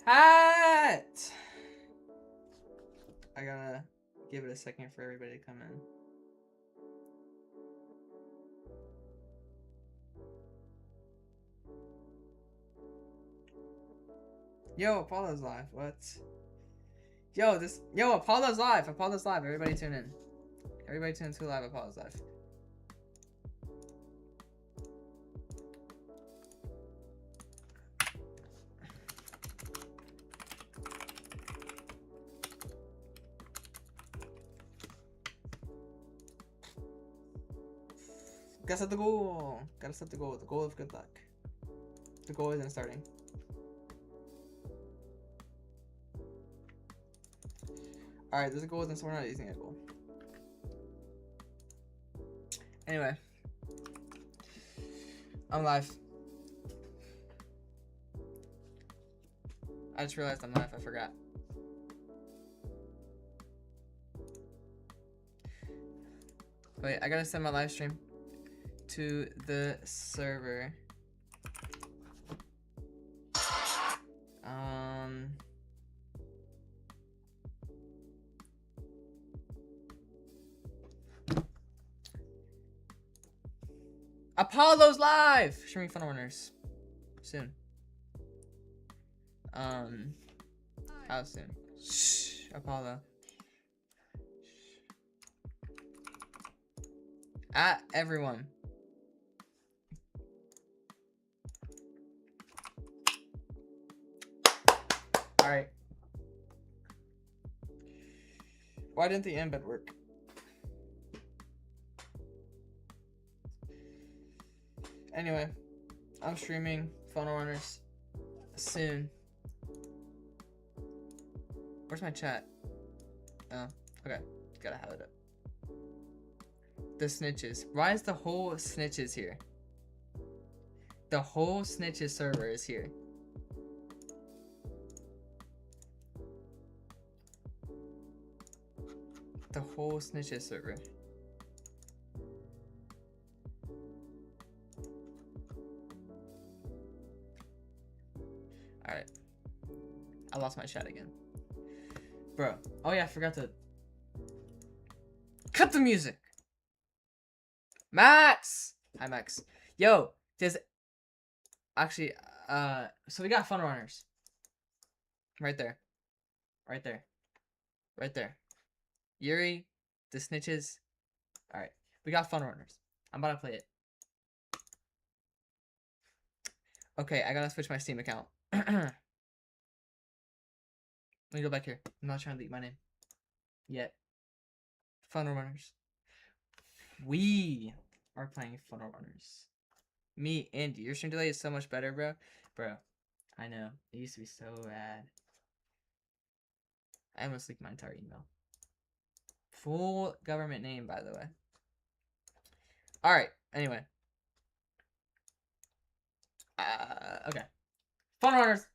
Hat! I gotta give it a second for everybody to come in. Yo, Apollo's live. What? Yo, Apollo's live. Apollo's live. Everybody tune in. Everybody tune into live. Apollo's live. Gotta set the goal. Gotta set the goal. The goal of good luck. The goal isn't starting. Alright, there's a goal isn't, so we're not using a goal. Anyway. I'm live. I just realized I'm live. I forgot. Wait, I gotta send my live stream to the server. Apollo's live! Streaming Funnel Runners. Soon. How soon? Shh, Apollo. At everyone. Alright. Why didn't the embed work? Anyway, I'm streaming Funnel Runners soon. Where's my chat? Oh, okay. Gotta have it up. The snitches. Why is the whole snitches here? The whole snitches server is here. The whole snitches server. Alright. I lost my chat again. Bro. Oh yeah, I forgot to cut the music. Max! Hi Max. Yo, there's actually so we got Funnel Runners. Right there. Right there. Right there. Yuri, the snitches. Alright. We got Funnel Runners. I'm about to play it. Okay, I gotta switch my Steam account. Let me go back here. I'm not trying to leak my name. Yet. Funnel Runners. We are playing Funnel Runners. Me and you. Your stream delay is so much better, bro. Bro, I know. It used to be so bad. I almost leaked my entire email. Full government name, by the way. Alright, anyway. Okay. Funnel Runners!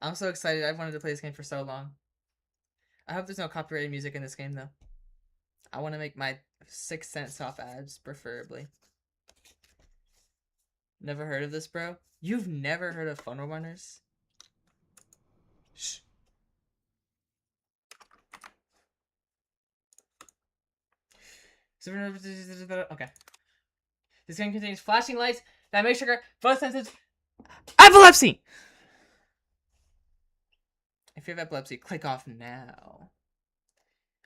I'm so excited. I've wanted to play this game for so long. I hope there's no copyrighted music in this game, though. I want to make my 6 cents off ads, preferably. Never heard of this, bro? You've never heard of Funnel Runners? Shh. Okay. This game contains flashing lights that make sure photosynthesis epilepsy! If you have epilepsy, click off now.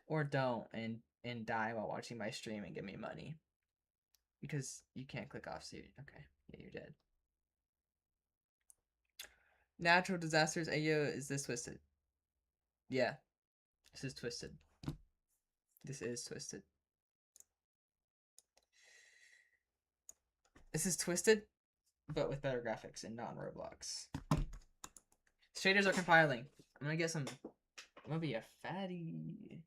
Or don't and die while watching my stream and give me money. Because you can't click off, so okay. Yeah, you're dead. Natural disasters. Ayo, is this twisted? Yeah. This is twisted. This is twisted. This is twisted, but with better graphics and not Roblox. Shaders are compiling. I'm gonna get some. I'm gonna be a fatty.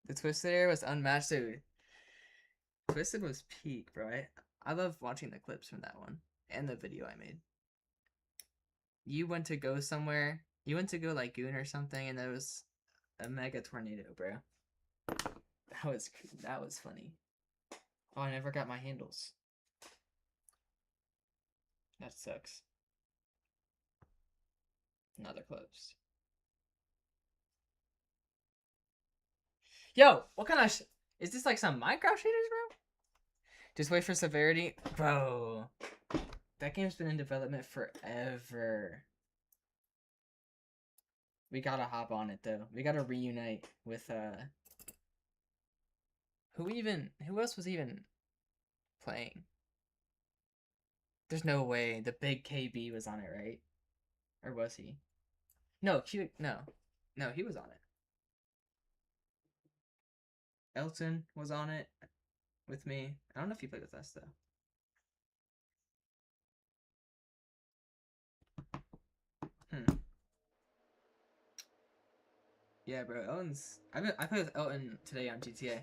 The Twisted era was unmatched, dude. Twisted was peak, bro. I love watching the clips from that one and the video I made. You went to go somewhere. You went to go like Goon or something, and there was a mega tornado, bro. That was funny. Oh, I never got my handles. That sucks. Now they're closed. Yo, what kind of is this, like some Minecraft shaders, bro? Just wait for severity, bro. That game's been in development forever. We gotta hop on it though. We gotta reunite with who else was even playing? There's no way the big KB was on it, right? Or was he? No, no, he was on it. Elton was on it with me. I don't know if he played with us though. Yeah, bro. I played with Elton today on GTA.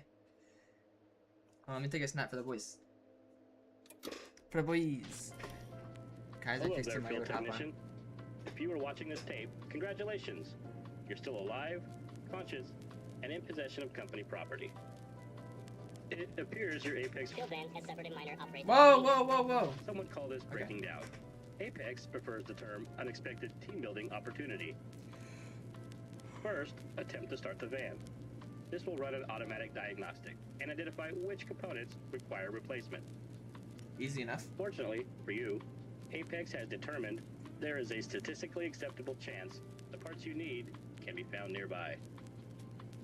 Let me take a snap for the boys. For the boys. Kaiser Hello kicks there, to my field would hop on. technician. If you were watching this tape, congratulations. You're still alive, conscious, and in possession of company property. It appears your Apex Field van has suffered a minor operational Whoa, failure. whoa, whoa, whoa. Someone call this breaking down. Apex prefers the term unexpected team building opportunity. First, attempt to start the van. This will run an automatic diagnostic and identify which components require replacement. Easy enough. Fortunately for you, Apex has determined there is a statistically acceptable chance the parts you need can be found nearby.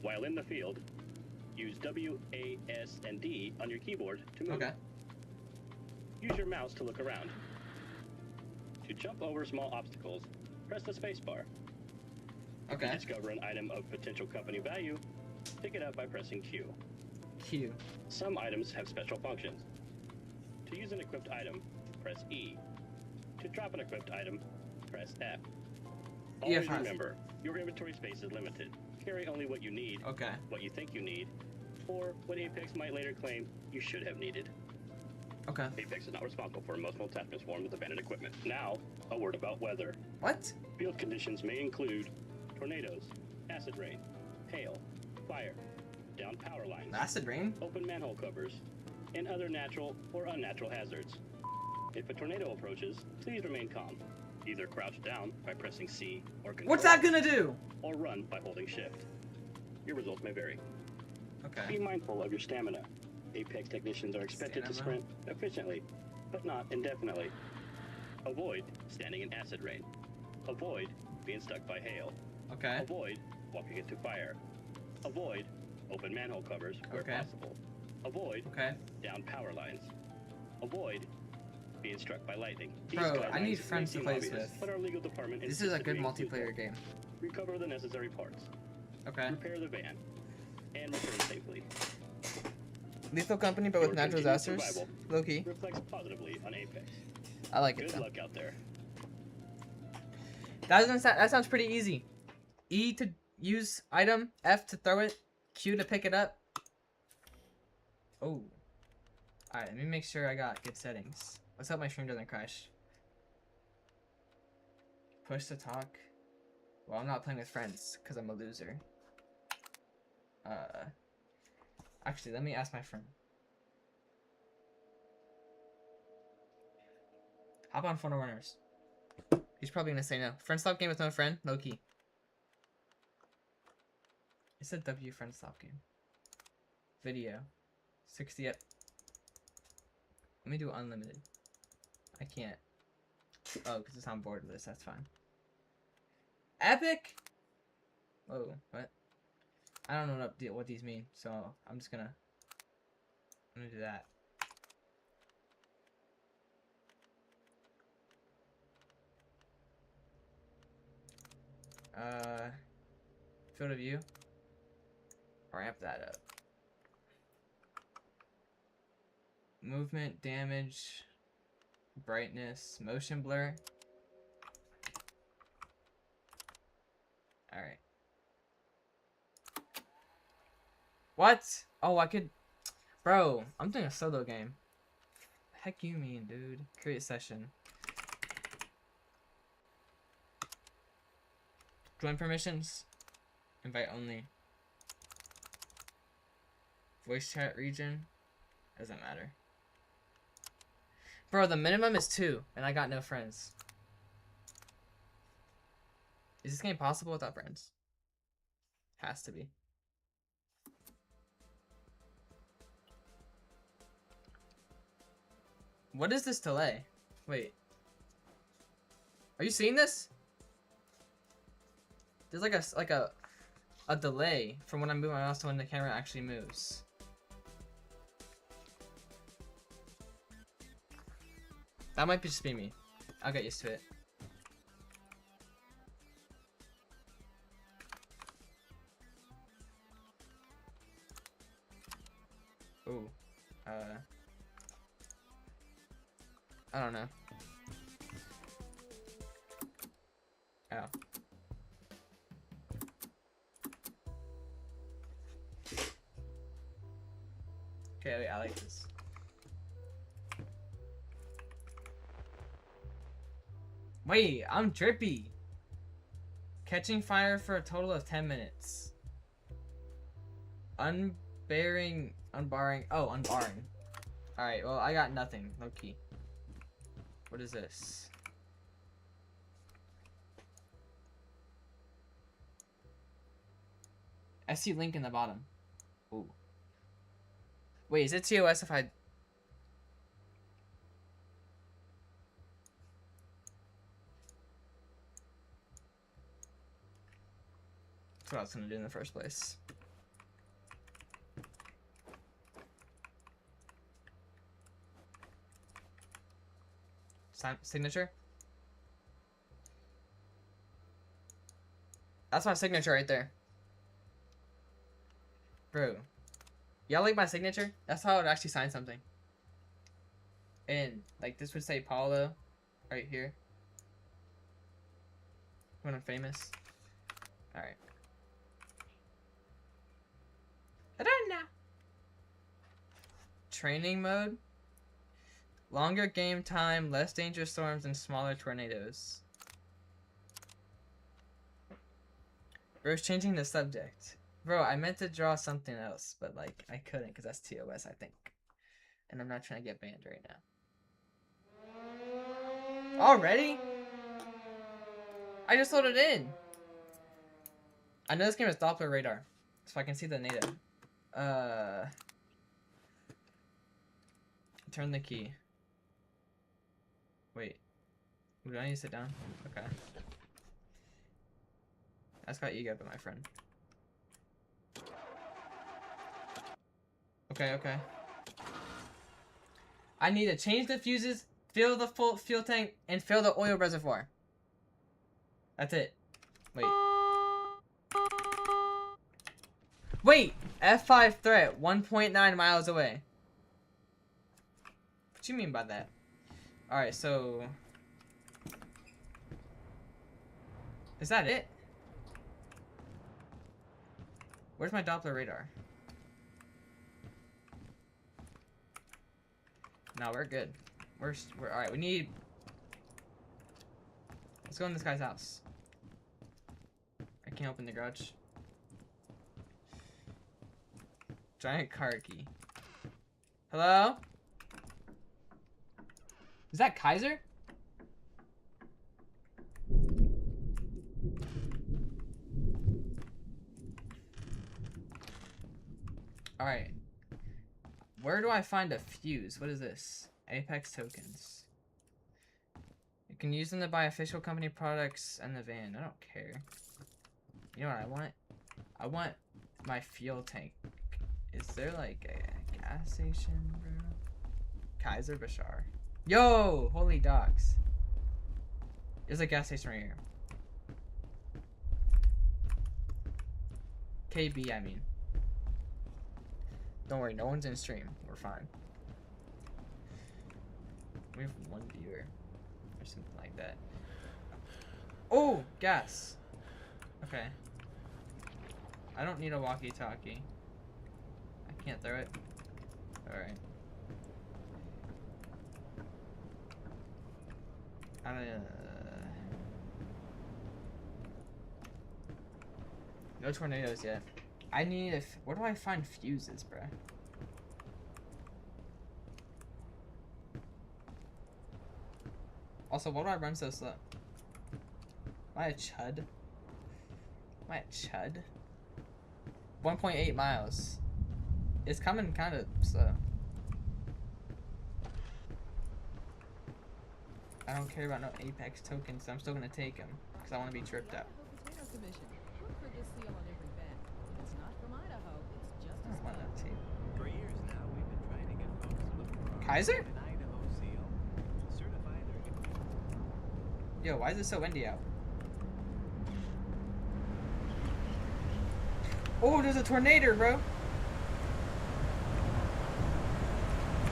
While in the field, use W, A, S, and D on your keyboard to move. Okay. Use your mouse to look around. To jump over small obstacles, press the spacebar. If you Okay. discover an item of potential company value, pick it up by pressing Q. Q. Some items have special functions. To use an equipped item, press E. To drop an equipped item, press F. Always F5. remember, your inventory space is limited. Carry only what you need, Okay. what you think you need, or what Apex might later claim you should have needed. Okay. Apex is not responsible for emotional attachments formed with abandoned equipment. Now, a word about weather. What? Field conditions may include tornadoes, acid rain, hail, fire, downed power lines, Acid rain? open manhole covers, and other natural or unnatural hazards. If a tornado approaches, please remain calm. Either crouch down by pressing C or Control, What's that gonna do? or run by holding Shift. Your results may vary. Be Okay. mindful of your stamina. Apex technicians are expected to Stamina. sprint efficiently, but not indefinitely. Avoid standing in acid rain. Avoid being stuck by hail. Okay. Avoid walking into fire. Avoid open manhole covers where Okay. possible. Avoid Okay. down power lines. Avoid being struck by lightning. These Bro, I guidelines need may friends to seem play this obvious, with. but our legal department This is a insists good we include multiplayer them. game. Recover the necessary parts. Okay. Repair the van. And return safely. Lethal company, but with Your natural continued disasters. survival Low key. reflects positively on Apex. I like it Good though. luck out there. That sounds pretty easy. E to use item, F to throw it, Q to pick it up. Oh. Alright, let me make sure I got good settings. Let's hope my stream doesn't crash. Push to talk. Well, I'm not playing with friends because I'm a loser. Actually, let me ask my friend. Hop on Phone Runners. He's probably gonna say no. Friend stop game with no friend, low key. It's a W friend stop game. Video. 60 up. Let me do unlimited. I can't. Oh, because it's on board list, that's fine. Epic? Oh, what? I don't know what these mean, so I'm gonna do that. Field of view. Ramp that up. Movement, damage, brightness, motion blur. Alright. What? Oh, I could... Bro, I'm doing a solo game. Heck you mean, dude? Create session. Join permissions. Invite only. Voice chat region. Doesn't matter. Bro, the minimum is 2, and I got no friends. Is this game possible without friends? Has to be. What is this delay? Wait. Are you seeing this? There's like a delay from when I move my mouse to when the camera actually moves. That might just be me. I'll get used to it. Ooh. I don't know. Oh. Okay, wait, I like this. Wait, I'm drippy. Catching fire for a total of 10 minutes. Unbarring. Oh, unbarring. Alright, well, I got nothing. Low key. What is this? I see link in the bottom. Ooh. Wait, is it TOS if I... That's what I was gonna do in the first place. Signature? That's my signature right there. Bro. Y'all like my signature? That's how I would actually sign something. And, like, this would say Paulo right here. When I'm famous. Alright. I don't know. Training mode. Longer game time, less dangerous storms, and smaller tornadoes. Bro's changing the subject. Bro, I meant to draw something else, but like I couldn't because that's TOS, I think. And I'm not trying to get banned right now. Already? I just loaded in. I know this game is Doppler radar, so I can see the NATO. Turn the key. Wait. Do I need to sit down? Okay. That's got ego, but my friend. Okay, okay. I need to change the fuses, fill the full fuel tank, and fill the oil reservoir. That's it. Wait. Wait! F5 threat, 1.9 miles away. What do you mean by that? Alright, so... Is that it? Where's my Doppler radar? No, we're good. We're alright, we need... Let's go in this guy's house. I can't open the garage. Giant car key. Hello? Is that Kaiser? Alright. Where do I find a fuse? What is this? Apex tokens. You can use them to buy official company products and the van. I don't care. You know what I want? I want my fuel tank. Is there like a gas station, bro? Kaiser Bashar. Yo! Holy dogs. There's a gas station right here. KB, I mean. Don't worry, no one's in stream. We're fine. We have one viewer. Or something like that. Oh! Gas! Okay. I don't need a walkie-talkie. I can't throw it. Alright. No tornadoes yet. I need a... Where do I find fuses, bruh? Also, why do I run so slow? Am I a chud? Am I a chud? 1.8 miles. It's coming kind of slow. I don't care about no Apex tokens. I'm still gonna take them because I want to be tripped out. I don't want that tape. For years now, we've been trying to get folks to look for our Kaiser? an Idaho seal, certified or Yo, why is it so windy out? Oh, there's a tornado, bro.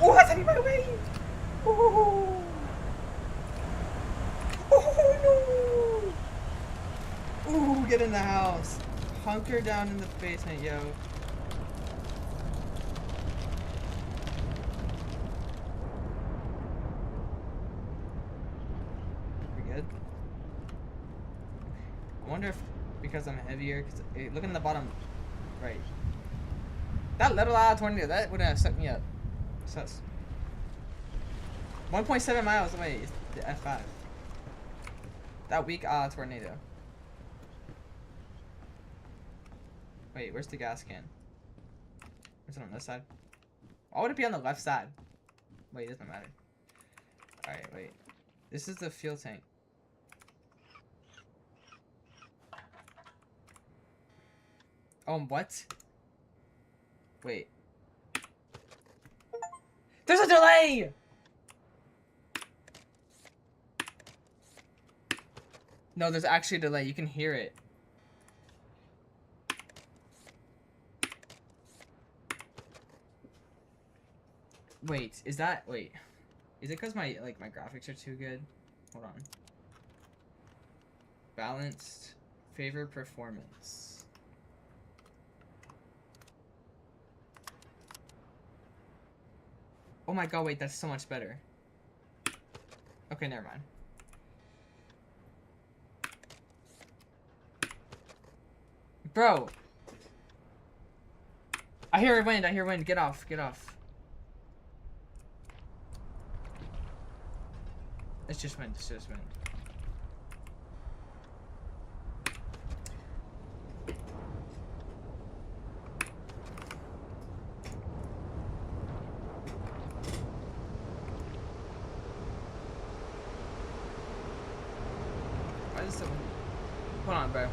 Oh, that's heading my way. Oh. Oh no. Ooh, get in the house. Hunker down in the basement, yo. We good? I wonder if because I'm heavier, cause look in the bottom right. That little tornado, that would have sucked me up. Sus. 1.7 miles away is the F5. That weak tornado. Wait, where's the gas can? Is it on this side? Why would it be on the left side? Wait, it doesn't matter. Alright, wait. This is the fuel tank. Oh, what? Wait. There's a delay! No, there's actually a delay. You can hear it. Wait, is that... Wait. Is it because my graphics are too good? Hold on. Balanced. Favor performance. Oh my god, wait, that's so much better. Okay, never mind. Bro! I hear wind, I hear wind. Get off, get off. It's just wind, it's just wind. Why is it so windy? Hold on, bro.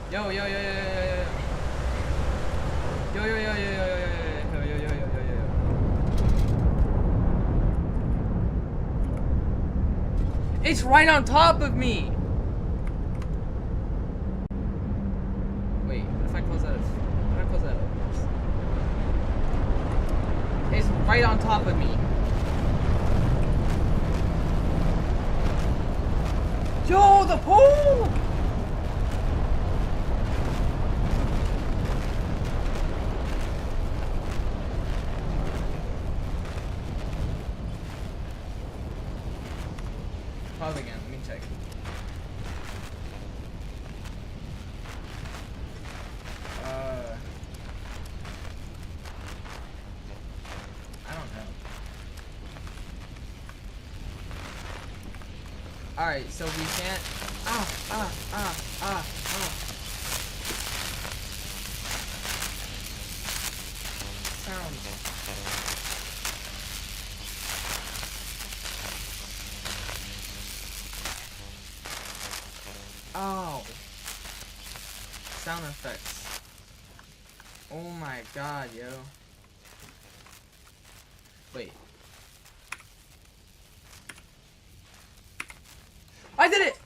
Yo, yo, yo, yo, yo, yo, yo. Yo, yo, yo, yo, yo, yo, yo, yo, yo, yo, yo, yo, yo. It's right on top of me! Wait, what if I close that? What if I close that up? It's right on top of me. Yo, the pool! Pause again, let me check. I don't know. Alright, so we can't... Sounds. Oh. Sound effects. Oh my god, yo. Wait. I did it!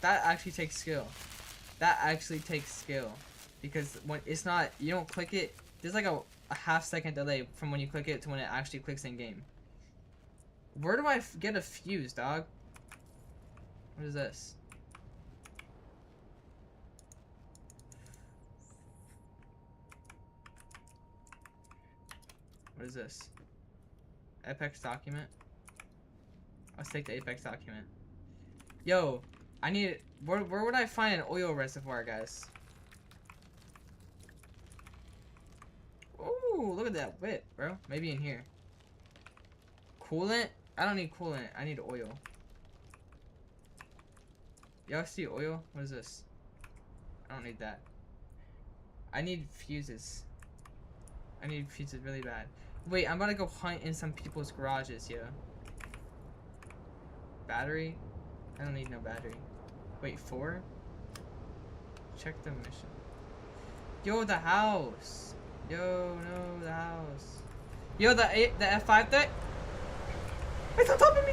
That actually takes skill. That actually takes skill. Because when it's not, you don't click it, there's like a half-second delay from when you click it to when it actually clicks in game. Where do I get a fuse, dog? What is this? What is this? Apex document? Let's take the Apex document. Yo, I need... Where would I find an oil reservoir, guys? Ooh, look at that whip, bro. Maybe in here. Coolant? I don't need coolant. I need oil. Y'all see oil? What is this? I don't need that. I need fuses. I need fuses really bad. Wait, I'm about to go hunt in some people's garages, yo. Battery? I don't need no battery. Wait, 4? Check the mission. Yo, the house. Yo, no, the house. Yo, the F5 thing. It's on top of me.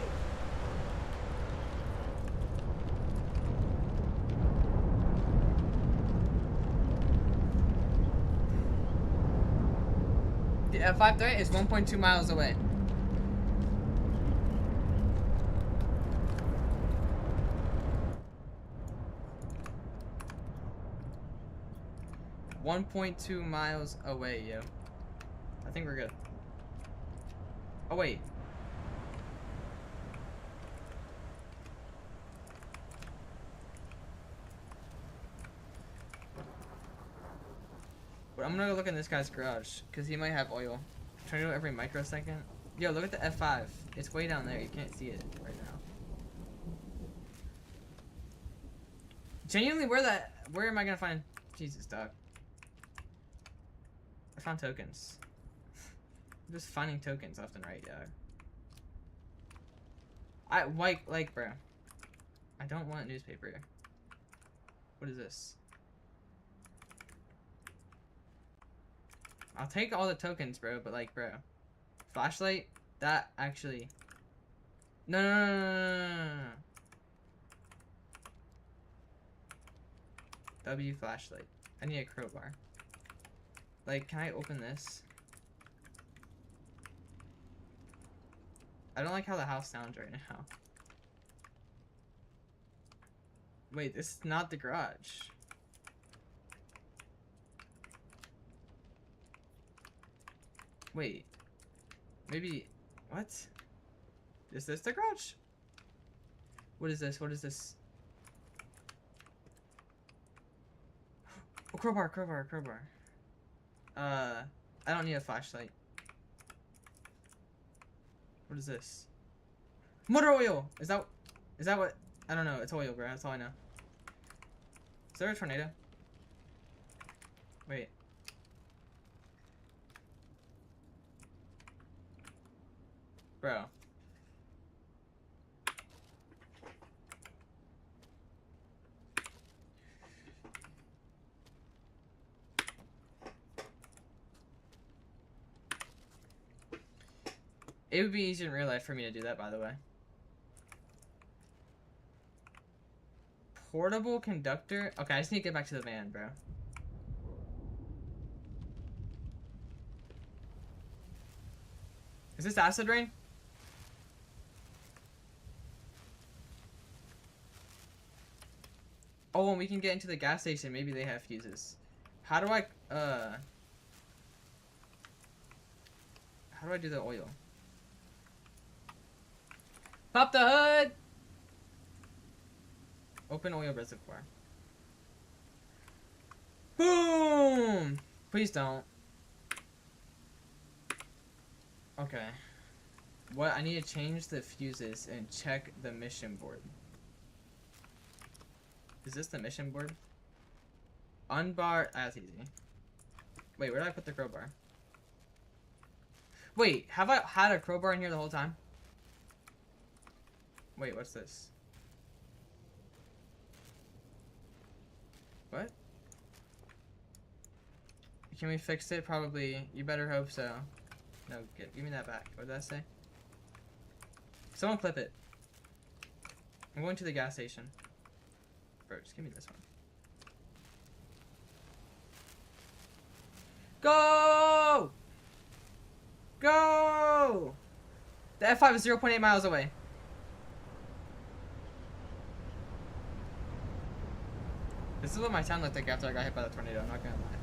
The F5 threat is 1.2 miles away. .2 miles away, yo. I think we're good. Oh wait. But I'm gonna go look in this guy's garage, because he might have oil. Tornado every microsecond. Yo, look at the F5. It's way down there. You can't see it right now. Genuinely, where am I gonna find... Jesus, dog. I found tokens. I'm just finding tokens left and right, dog. Like, bro. I don't want newspaper. What is this? I'll take all the tokens, bro, but like, bro. Flashlight? That actually... No. W flashlight. I need a crowbar. Like, can I open this? I don't like how the house sounds right now. Wait, this is not the garage. Wait. Maybe... What? Is this the garage? What is this? What is this? Oh, crowbar. I don't need a flashlight. What is this? Motor oil! Is that what? I don't know. It's oil, bro. That's all I know. Is there a tornado? Wait. Bro. It would be easier in real life for me to do that, by the way. Portable conductor? Okay, I just need to get back to the van, bro. Is this acid rain? Oh, and we can get into the gas station. Maybe they have fuses. How do I do the oil? Pop the hood! Open oil reservoir. Boom! Please don't. Okay. What? I need to change the fuses and check the mission board. Is this the mission board? Unbar. That's easy. Wait, where did I put the crowbar? Wait, have I had a crowbar in here the whole time? Wait, what's this? What? Can we fix it? Probably. You better hope so. No, give me that back. What did that say? Someone clip it. I'm going to the gas station. Bro, just give me this one. Go! Go! The F5 is 0.8 miles away. This is what my town looked like after I got hit by the tornado, I'm not gonna lie.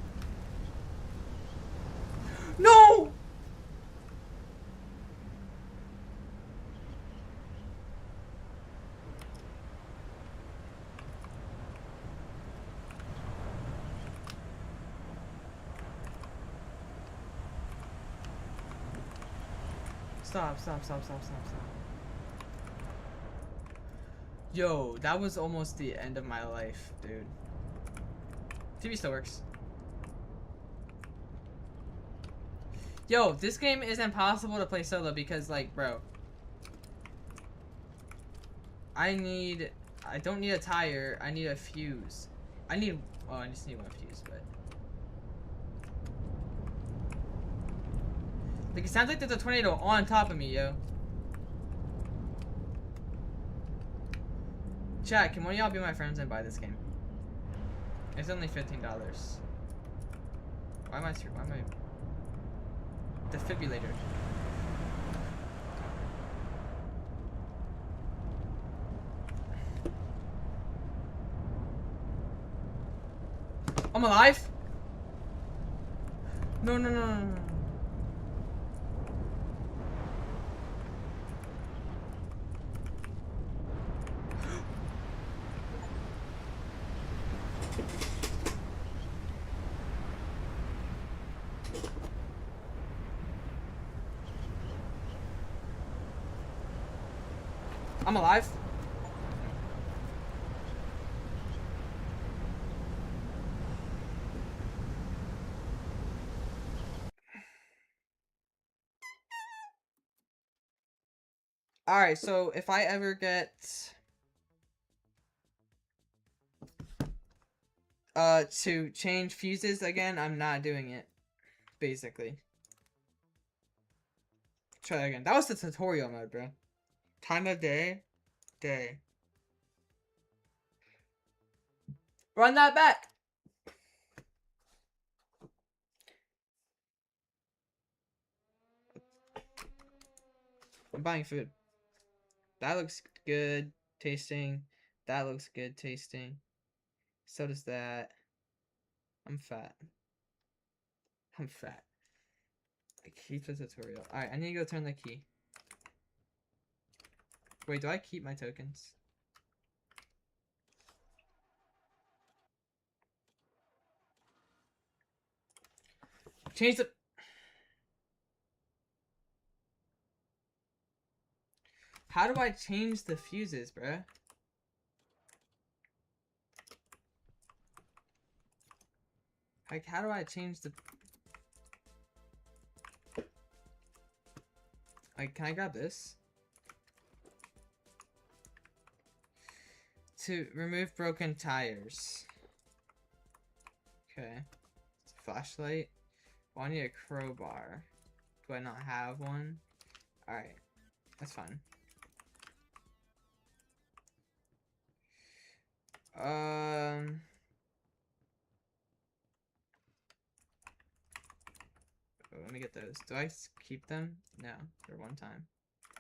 No! Stop. Yo, that was almost the end of my life, dude. TV still works. Yo, this game is impossible to play solo because, like, bro. I don't need a tire, I need a fuse. I just need one fuse, but. Like, it sounds like there's a tornado on top of me, yo. Chat, can one of y'all be my friends and buy this game? It's only $15. Why am I defibrillator? I'm alive? No. I'm alive. Alright, so if I ever get to change fuses again, I'm not doing it. Basically. Try that again. That was the tutorial mode, bro. Time of day. Run that back! I'm buying food. That looks good tasting. That looks good tasting. So does that. I'm fat. I keep the tutorial. Alright, I need to go turn the key. Wait, do I keep my tokens? Change the... How do I change the fuses, bruh? Like, how do I change the... Like, can I grab this? To remove broken tires. Okay. Flashlight. Well, I need a crowbar. Do I not have one? Alright. That's fine. Let me get those. Do I keep them? No. For one time.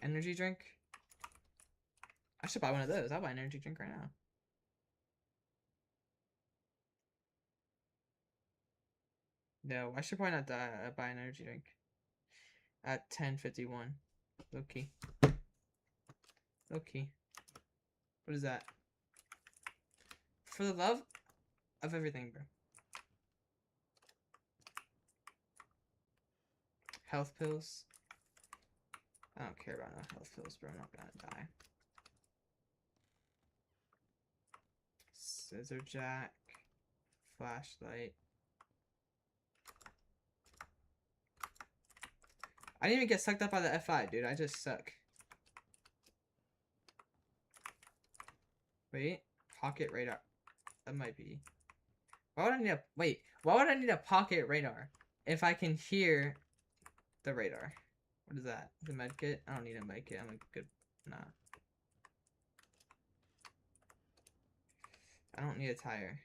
Energy drink? I should buy one of those. I'll buy an energy drink right now. No, I should probably not buy an energy drink. At 10:51. Low key. What is that? For the love of everything, bro. Health pills. I don't care about no health pills, bro. I'm not gonna die. Scissor jack. Flashlight. I didn't even get sucked up by the F5, dude. I just suck. Wait. Pocket radar. That might be. Why would I need a... Wait. Why would I need a pocket radar if I can hear the radar? What is that? The medkit? I don't need a medkit. I'm a good... Nah. I don't need a tire.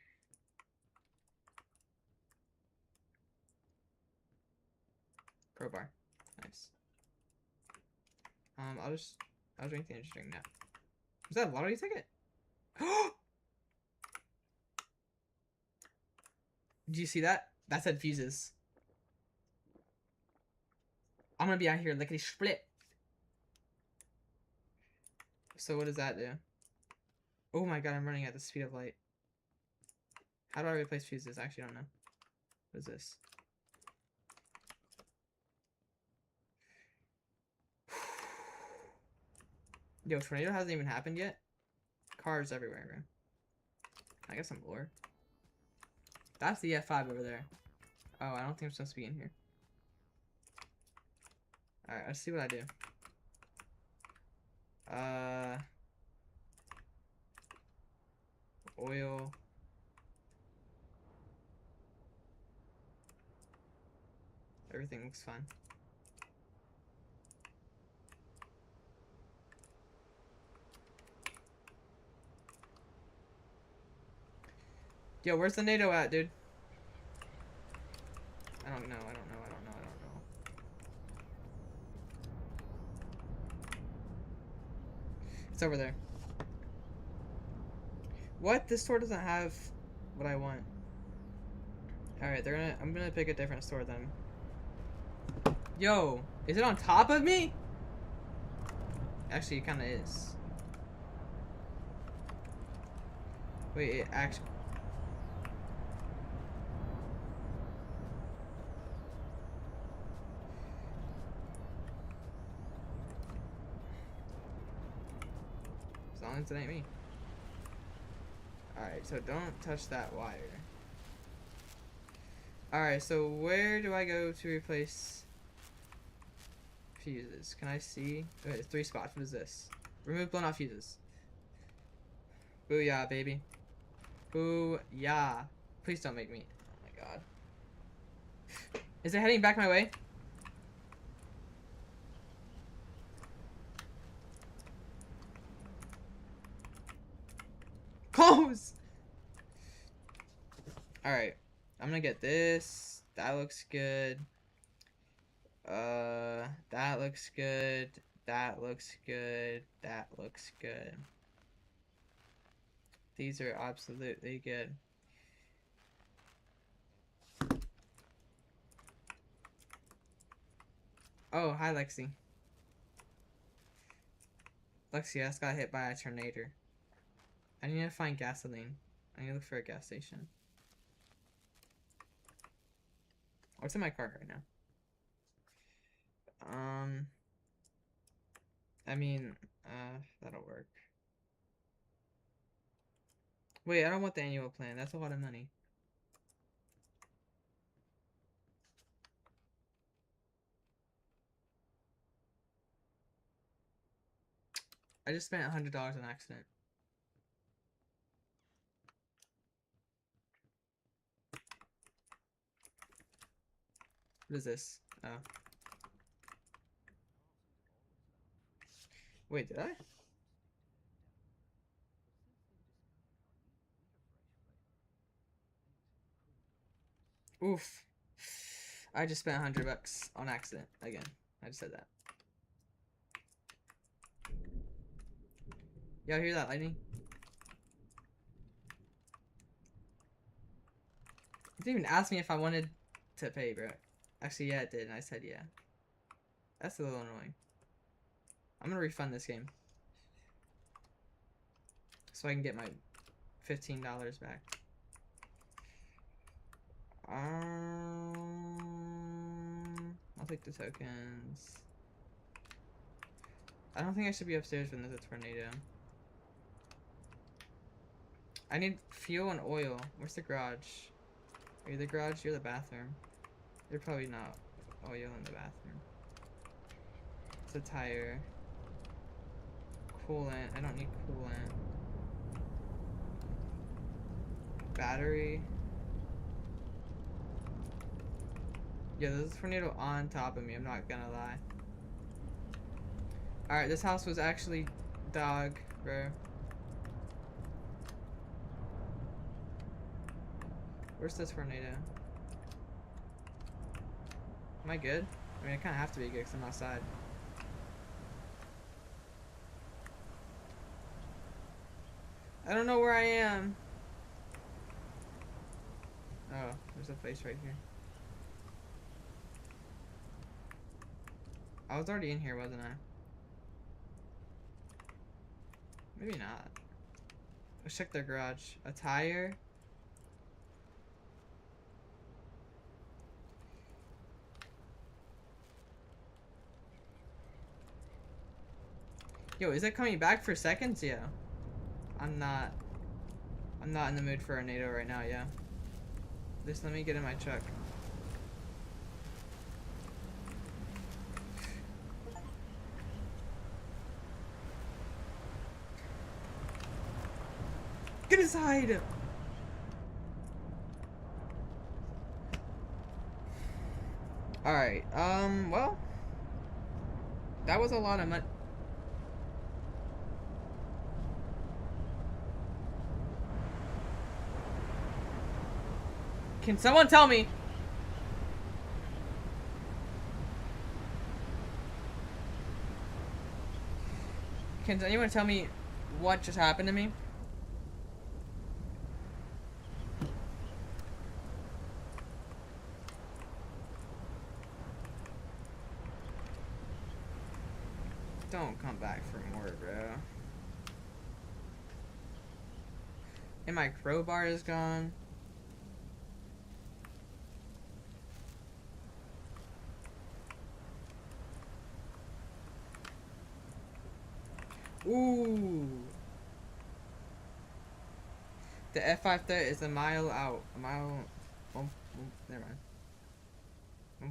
Crowbar. Nice. I'll drink the energy drink now. Was that a lottery ticket? Did you see that? That said fuses. I'm gonna be out here lickety split. So what does that do? Oh my god, I'm running at the speed of light. How do I replace fuses? I actually don't know. What is this? Yo, tornado hasn't even happened yet. Cars everywhere, bro. I guess I'm lower. That's the F5 over there. Oh, I don't think I'm supposed to be in here. Alright, let's see what I do. Oil. Everything looks fine. Yo, where's the NATO at, dude? I don't know. It's over there. What? This store doesn't have what I want. Alright, I'm gonna pick a different store then. Yo, is it on top of me? Actually, it kinda is. Wait, it actually... As long as it ain't me. Alright, so don't touch that wire. Alright, so where do I go to replace fuses? Can I see? Okay, there's 3 spots. What is this? Remove blown off fuses. Booyah, baby. Booyah. Please don't make me. Oh my god. Is it heading back my way? Close! Alright. I'm gonna get this. That looks good. That looks good. That looks good. That looks good. These are absolutely good. Oh, hi, Lexi. Lexi, I just got hit by a tornado. I need to find gasoline. I need to look for a gas station. What's in my car right now? I mean, that'll work. Wait, I don't want the annual plan. That's a lot of money. I just spent $100 on accident. What is this? Oh. Wait, did I? Oof. I just spent $100 on accident again. I just said that. Y'all hear that lightning? It didn't even ask me if I wanted to pay, bro. Actually, yeah, it did, and I said yeah. That's a little annoying. I'm gonna refund this game. So I can get my $15 back. I'll take the tokens. I don't think I should be upstairs when there's a tornado. I need fuel and oil. Where's the garage? Are you the garage? You're the bathroom. You're probably not oil in the bathroom. It's a tire. Coolant. I don't need coolant. Battery. Yeah, there's a tornado on top of me. I'm not gonna lie. Alright, this house was actually dog, bro. Where's the tornado? Am I good? I mean, I kind of have to be good because I'm outside. I don't know where I am. Oh, there's a place right here. I was already in here, wasn't I? Maybe not. Let's check their garage. A tire. Yo, is it coming back for seconds? Yeah. I'm not in the mood for a NATO right now, yeah. Just let me get in my truck. Get inside! Alright, well. That was a lot of money. Can someone tell me? Can anyone tell me what just happened to me? Don't come back for more, bro. And my crowbar is gone. Ooh. The F5 threat is a mile out. A mile. Never mind.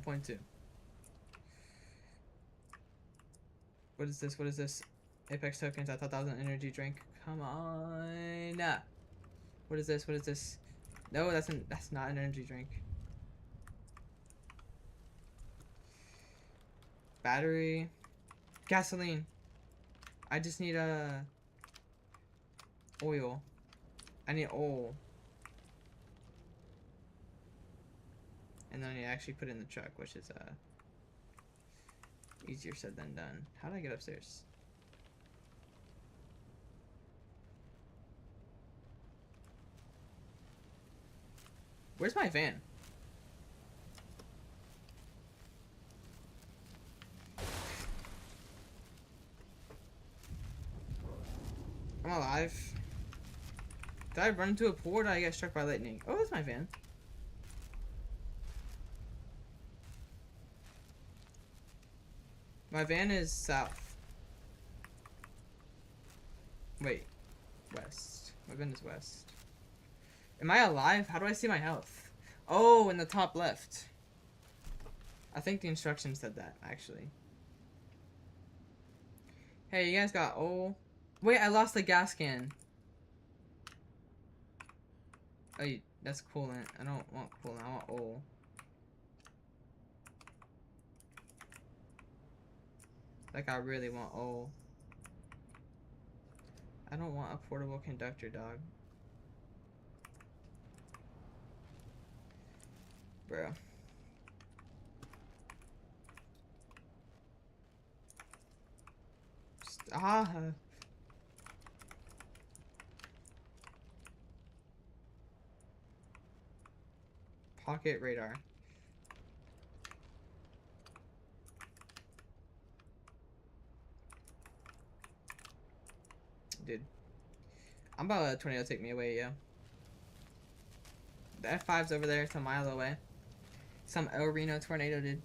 1.2. What is this? What is this? Apex tokens. I thought that was an energy drink. Come on. What is this? What is this? No, that's not an energy drink. Battery. Gasoline. I just need oil. I need oil. And then I actually put it in the truck, which is easier said than done. How do I get upstairs? Where's my van? I'm alive. Did I run into a pool or did I get struck by lightning? Oh, that's my van. My van is south. Wait. West. My van is west. Am I alive? How do I see my health? Oh, in the top left. I think the instructions said that, actually. Hey, you guys got oil? Wait, I lost the gas can. Oh, that's coolant. I don't want coolant. I want oil. Like, I really want oil. I don't want a portable conductor, dog. Bro. Pocket radar. Dude. I'm about to let a tornado take me away, yo. The F5's over there. It's a mile away. Some El Reno tornado, dude.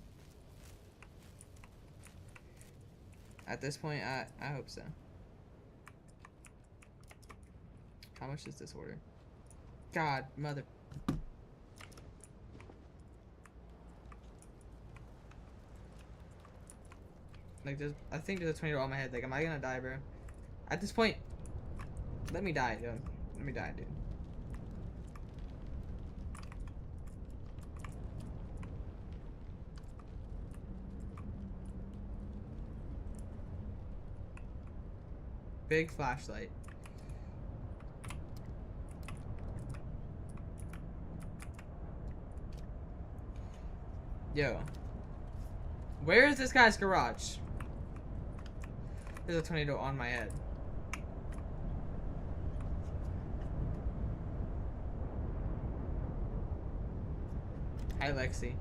At this point, I hope so. How much is this order? God, mother. Like, I think there's a tornado on my head. Like, am I gonna die, bro? At this point, let me die, dude. Let me die, dude. Big flashlight. Yo. Where is this guy's garage? There's a tornado on my head. Hi, Lexi.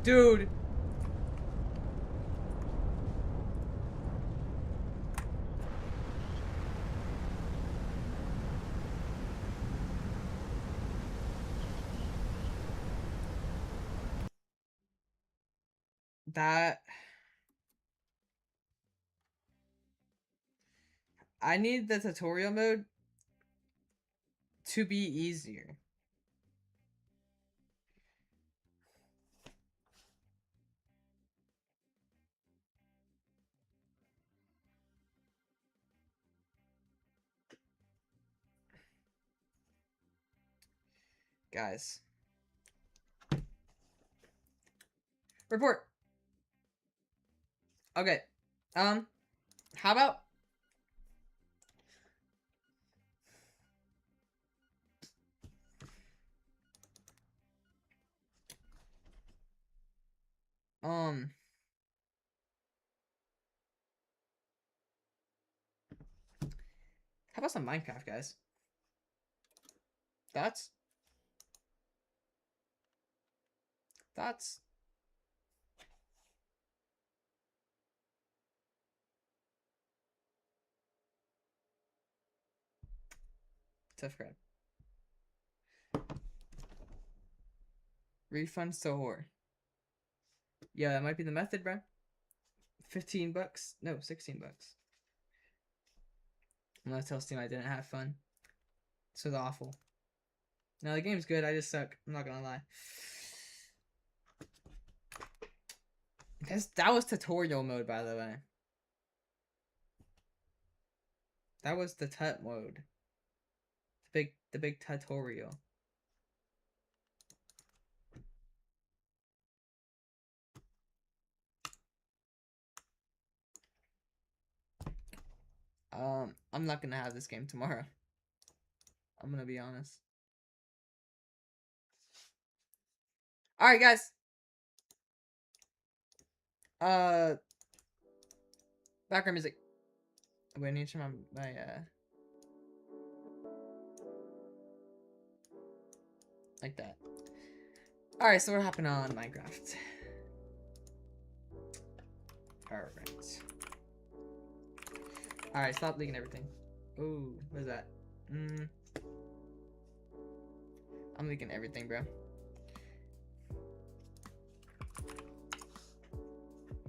Dude. That I need the tutorial mode to be easier. Guys. Report. Okay. How about um how about some Minecraft, guys? Thoughts? Thoughts? Tough crowd. Refund Sohor. Yeah, that might be the method, bro. 15 bucks. No, 16 bucks. I'm gonna tell Steam I didn't have fun. This was awful. No, the game's good. I just suck. I'm not gonna lie. That was tutorial mode, by the way. That was the tut mode. The big tutorial. I'm not gonna have this game tomorrow. I'm gonna be honest. Alright, guys. Background music. We need to my like that. Alright, so we're hopping on Minecraft. Alright. Alright, stop leaking everything. Ooh, what is that? I'm leaking everything, bro.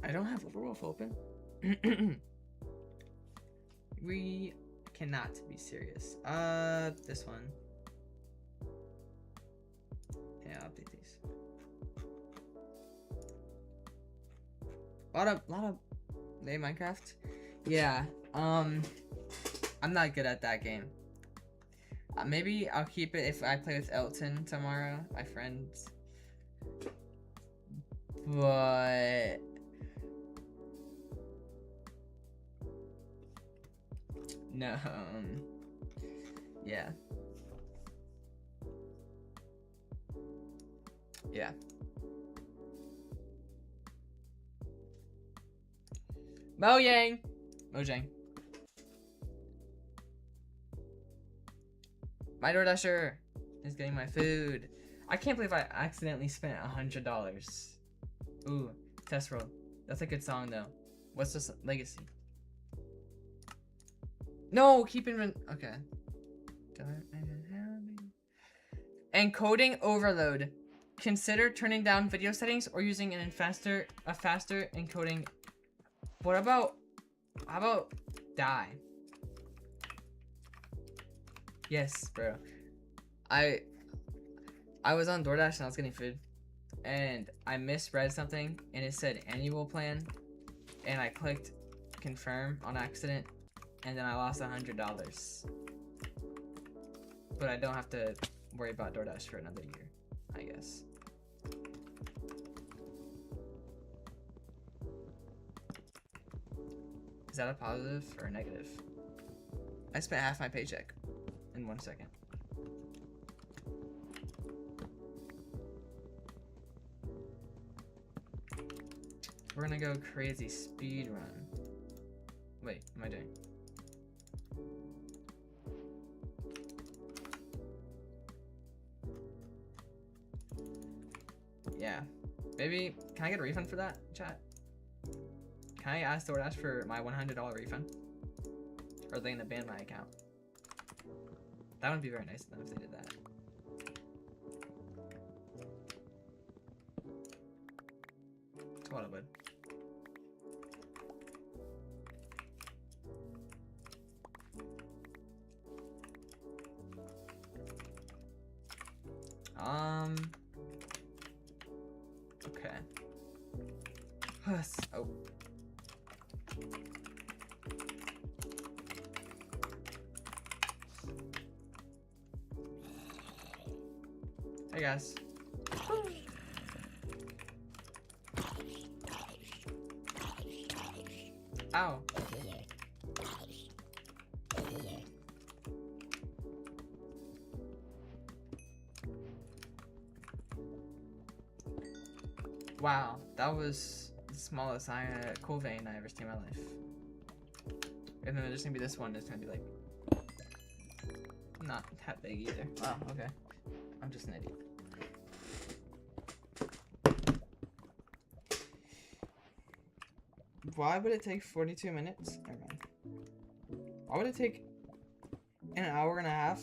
I don't have Overwolf open. We cannot be serious. This one. Yeah, I'll update these. A lot of lay Minecraft. Yeah. I'm not good at that game. Maybe I'll keep it if I play with Elton tomorrow, my friends. But no, yeah. Yeah. Mojang. Mojang. My DoorDasher is getting my food. I can't believe I accidentally spent $100. Ooh, test roll. That's a good song though. What's this legacy? No, keep in okay. Encoding overload. Consider turning down video settings or using a faster encoding. What about how about die? Yes, bro. I was on DoorDash and I was getting food and I misread something and it said annual plan and I clicked confirm on accident and then I lost $100. But I don't have to worry about DoorDash for another year, I guess. Is that a positive or a negative? I spent half my paycheck in 1 second. We're gonna go crazy speed run. Wait, what am I doing? Yeah. Maybe, can I get a refund for that, chat? Can I ask DoorDash for my $100 refund? Or are they gonna ban my account? That would be very nice of them if they did that. It's a lot of wood. Okay. Oh. Hey guys. Ow. Wow, that was the smallest coal vein I ever seen in my life. And then there's gonna be this one that's gonna be like not that big either. Wow, okay. I'm just an idiot. Why would it take 42 minutes? Never mind. Why would it take an hour and a half?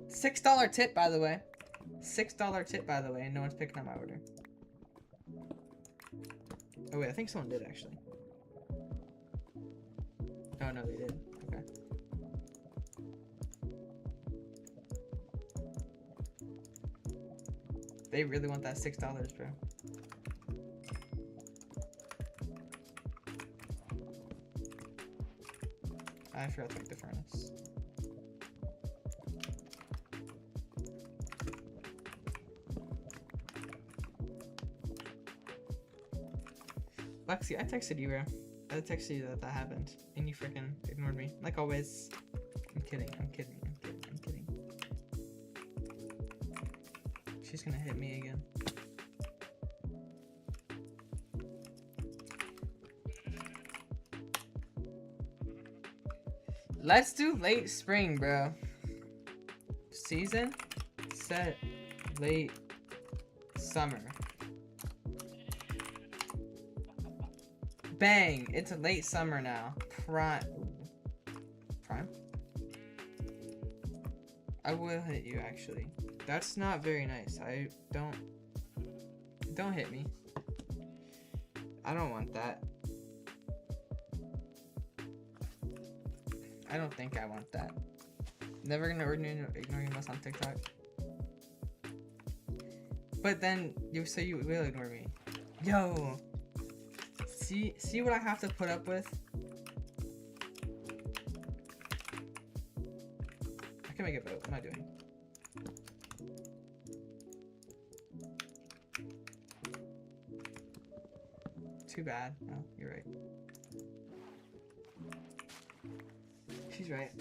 $6 tip, by the way. $6 tip, by the way, and no one's picking up my order. Oh wait, I think someone did actually. Oh no, they did. Okay. They really want that $6, bro. I forgot to make the furnace. Lexi, I texted you, bro. I texted you that happened, and you freaking ignored me. Like always. I'm kidding, I'm kidding, I'm kidding, I'm kidding. She's gonna hit me again. Let's do late spring, bro. Season set late summer. Bang! It's a late summer now. Prime. I will hit you actually. That's not very nice. I don't hit me. I don't want that. I don't think I want that. Never gonna ignore you unless on TikTok. But then you say you will ignore me. Yo. See what I have to put up with? I can make a vote. What am I doing? Too bad. No, you're right. She's right.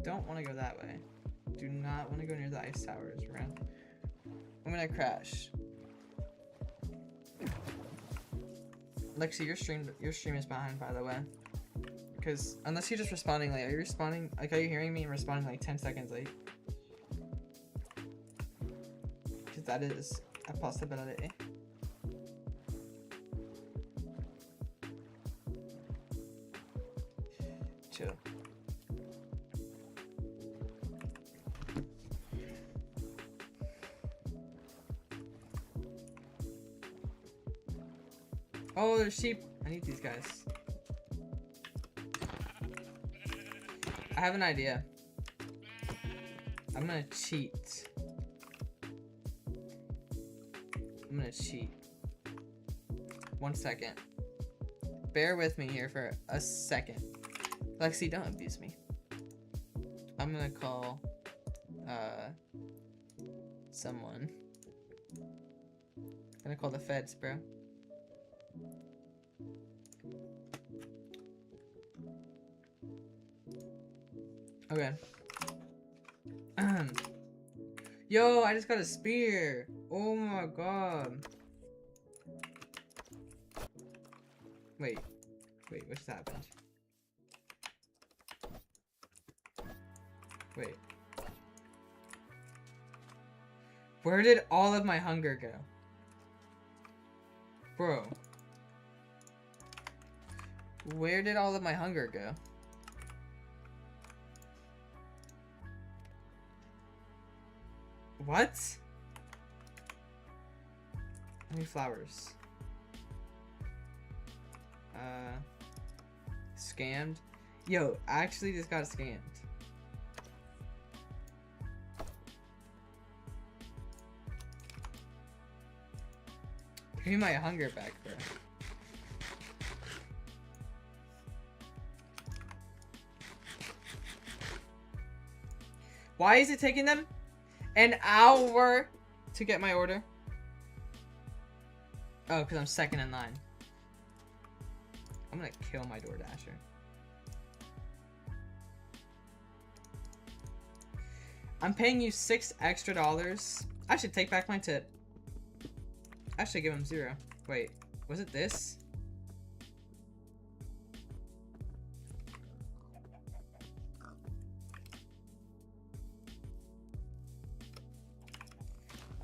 Don't want to go that way. Do not want to go near the ice towers, man. I'm gonna crash. Lexi, your stream is behind, by the way. Because unless you're just responding late, are you responding? Like, are you hearing me and responding like 10 seconds late? Because that is a possibility. Chill. Oh, there's sheep. I need these guys. I have an idea. I'm gonna cheat. I'm gonna cheat. 1 second. Bear with me here for a second. Lexi, don't abuse me. I'm gonna call someone. I'm gonna call the feds, bro. Okay. Yo, I just got a spear. Oh my god. Wait, what just happened? Wait. Where did all of my hunger go? Bro. Where did all of my hunger go? What? How many flowers? Scammed. Yo, I actually just got scammed. Give me my hunger back, bro. Why is it taking them an hour to get my order? Oh, because I'm second in line. I'm gonna kill my DoorDasher. I'm paying you $6 extra. I should take back my tip. I should give him 0. Wait, was it this?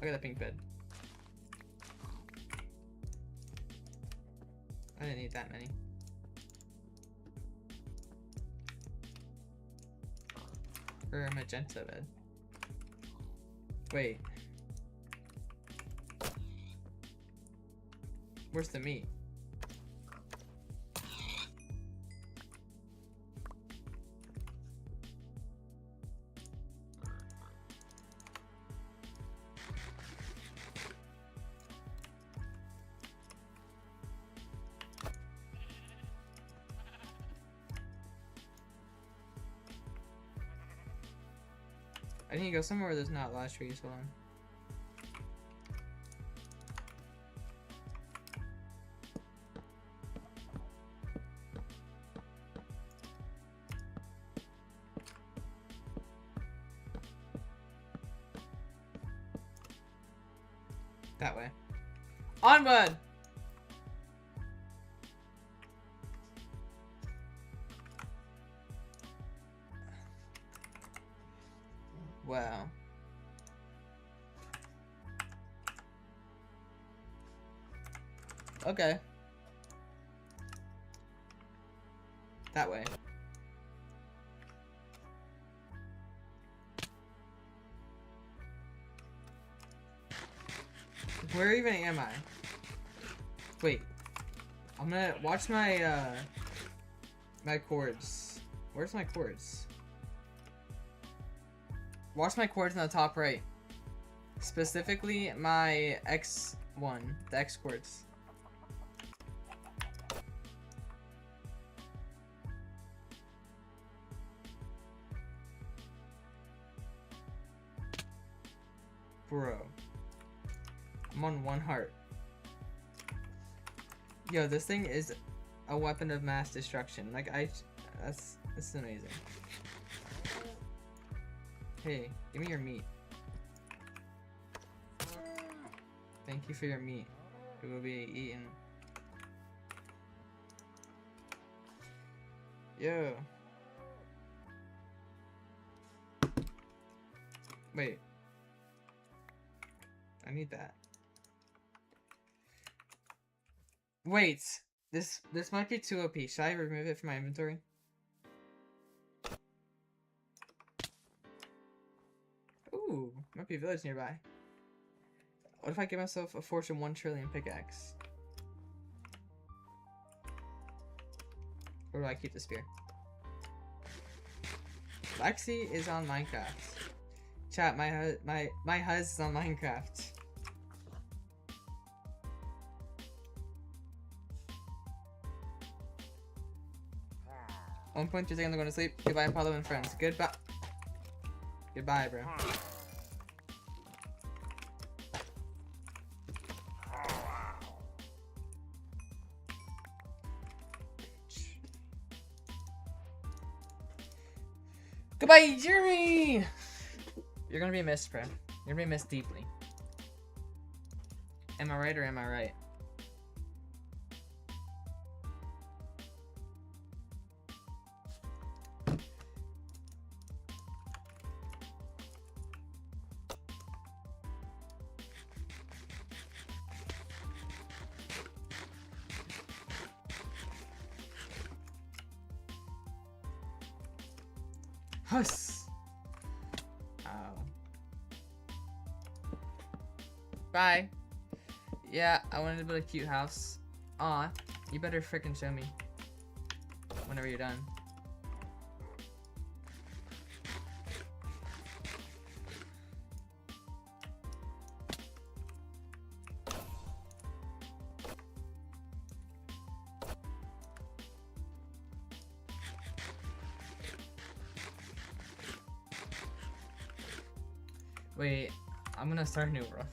Look at the pink bed. I didn't need that many. Or a magenta bed. Wait. Where's the meat? I need to go somewhere where there's not a lot of trees. Hold on. That way. Onward! Wow. Okay. That way. Where even am I? Wait. I'm gonna watch my my chords. Where's my chords? Watch my chords in the top right. Specifically my X1, the X chords. Bro. I'm on 1 heart. Yo, this thing is a weapon of mass destruction. Like, this is amazing. Hey, give me your meat. Thank you for your meat. It will be eaten. Yo. Wait. I need that. Wait. This might be too OP. Should I remove it from my inventory? Ooh, might be a village nearby. What if I give myself a Fortune 1 trillion pickaxe? Or do I keep the spear? Lexi is on Minecraft. Chat, my hus is on Minecraft. One point, 2 seconds, I'm going to sleep. Goodbye, Apollo and friends. Goodbye. Goodbye, bro. Goodbye, Jeremy! You're gonna be missed, bro. You're gonna be missed deeply. Am I right or am I right? Huss! Ow. Bye. Yeah, I wanted to build a cute house. Aw, you better frickin' show me. Whenever you're done. Wait, I'm gonna start a new world.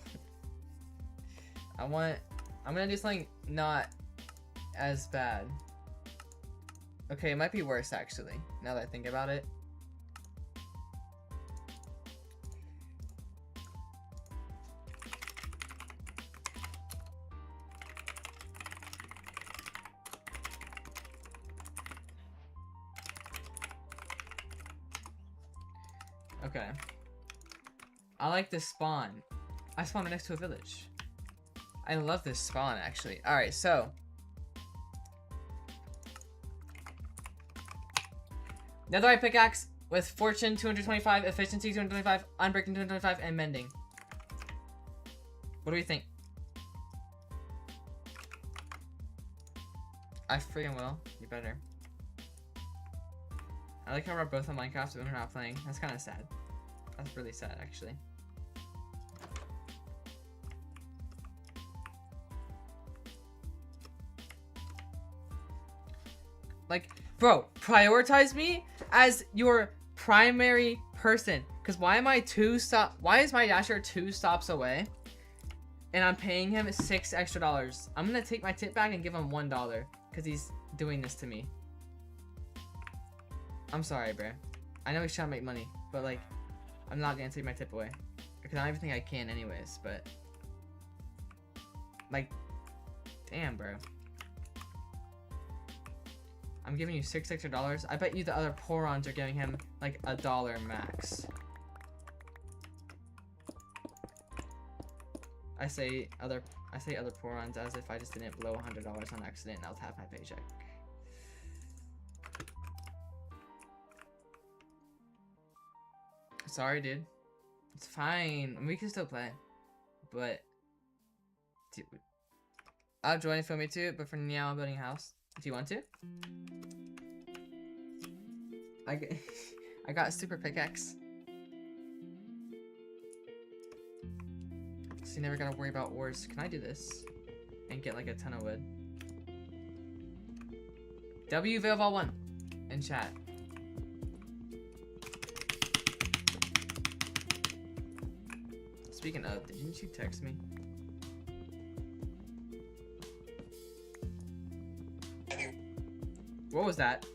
I'm gonna do something not as bad. Okay, it might be worse actually, now that I think about it. Okay. I like this spawn. I spawned next to a village. I love this spawn, actually. Alright, so. Netherite pickaxe with fortune 225, efficiency 225, unbreaking 225, and mending. What do we think? I freaking will. You better. I like how we're both on Minecraft when we're not playing. That's kind of sad. That's really sad, actually. Like, bro, prioritize me as your primary person. Cause why is my dasher 2 stops away? And I'm paying him $6 extra. I'm gonna take my tip back and give him $1 because he's doing this to me. I'm sorry, bro. I know he's trying to make money, but like, I'm not gonna take my tip away because I don't even think I can anyways. But like, damn, bro. I'm giving you $6 extra. I bet you the other porons are giving him like $1 max. I say other porons as if I just didn't blow $100 on accident and that was half my paycheck. Sorry, dude. It's fine. We can still play. But dude, I'll join if you want me to, but for now I'm building a house. Do you want to? I got a super pickaxe. So you never gotta worry about ores. Can I do this? And get like a ton of wood. WVailval1 in chat. Speaking of, didn't you text me? What was that?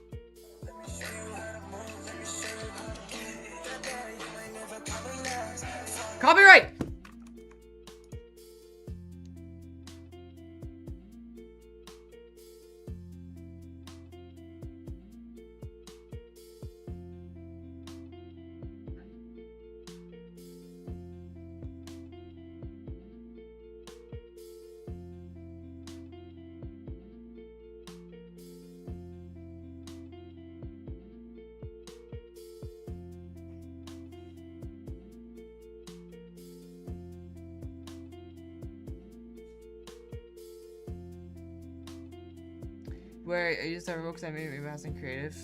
Copyright! Where I use survival because I made my house in creative.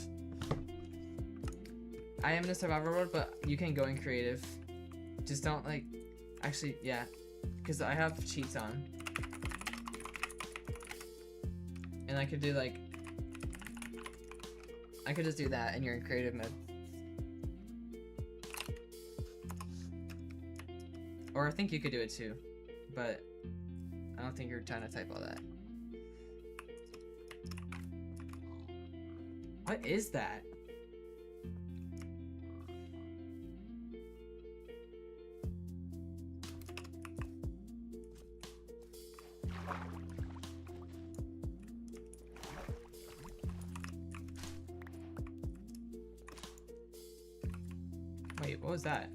I am in a survival world, but you can go in creative. Just don't like, actually, yeah, because I have cheats on, and I could do like, I could just do that, and you're in creative mode. Or I think you could do it too, but I don't think you're trying to type all that. What is that? Wait, what was that?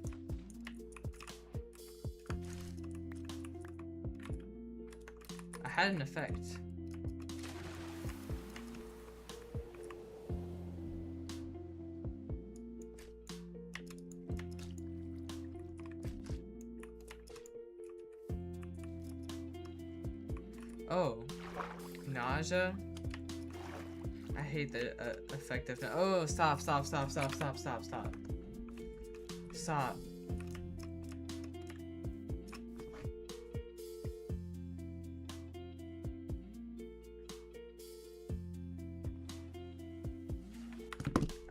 I had an effect. Oh. Nausea? I hate the effective. Oh, stop. Stop.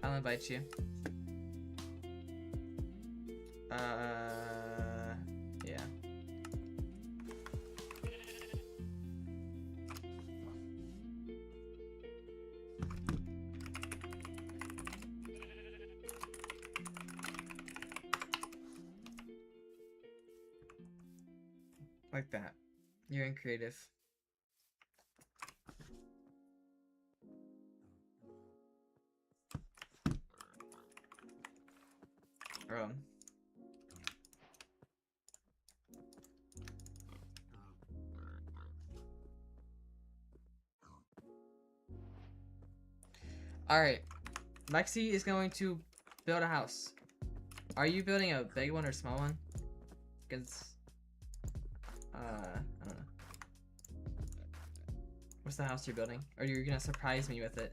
I'll invite you. Yeah. Like that. You're in creative. Alright. Lexi is going to build a house. Are you building a big one or small one? Because, I don't know. What's the house you're building? Or you're gonna surprise me with it?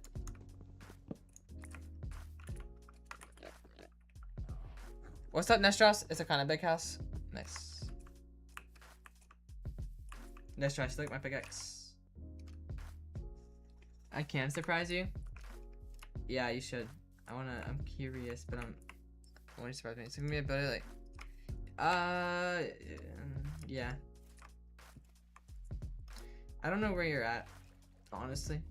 What's up, Nestros? It's a kind of big house. Nice. Nestros, look at my pickaxe. I can surprise you? Yeah, you should. I'm curious, but I want to surprise me. So maybe about it, like, yeah. I don't know where you're at, honestly.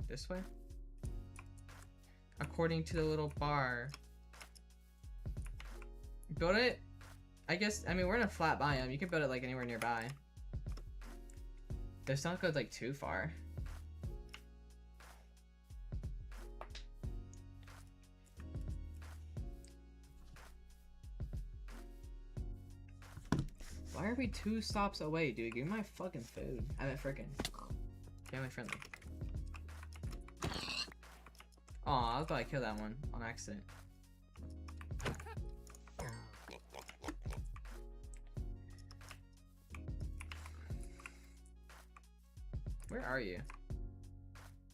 This way? According to the little bar. Build it? I guess, I mean, we're in a flat biome. You can build it, like, anywhere nearby. Just don't go, like, too far. Why are we 2 stops away, dude? Give me my fucking food. I mean, frickin'. Family friendly. Aw, I thought I killed that one on accident. Where are you?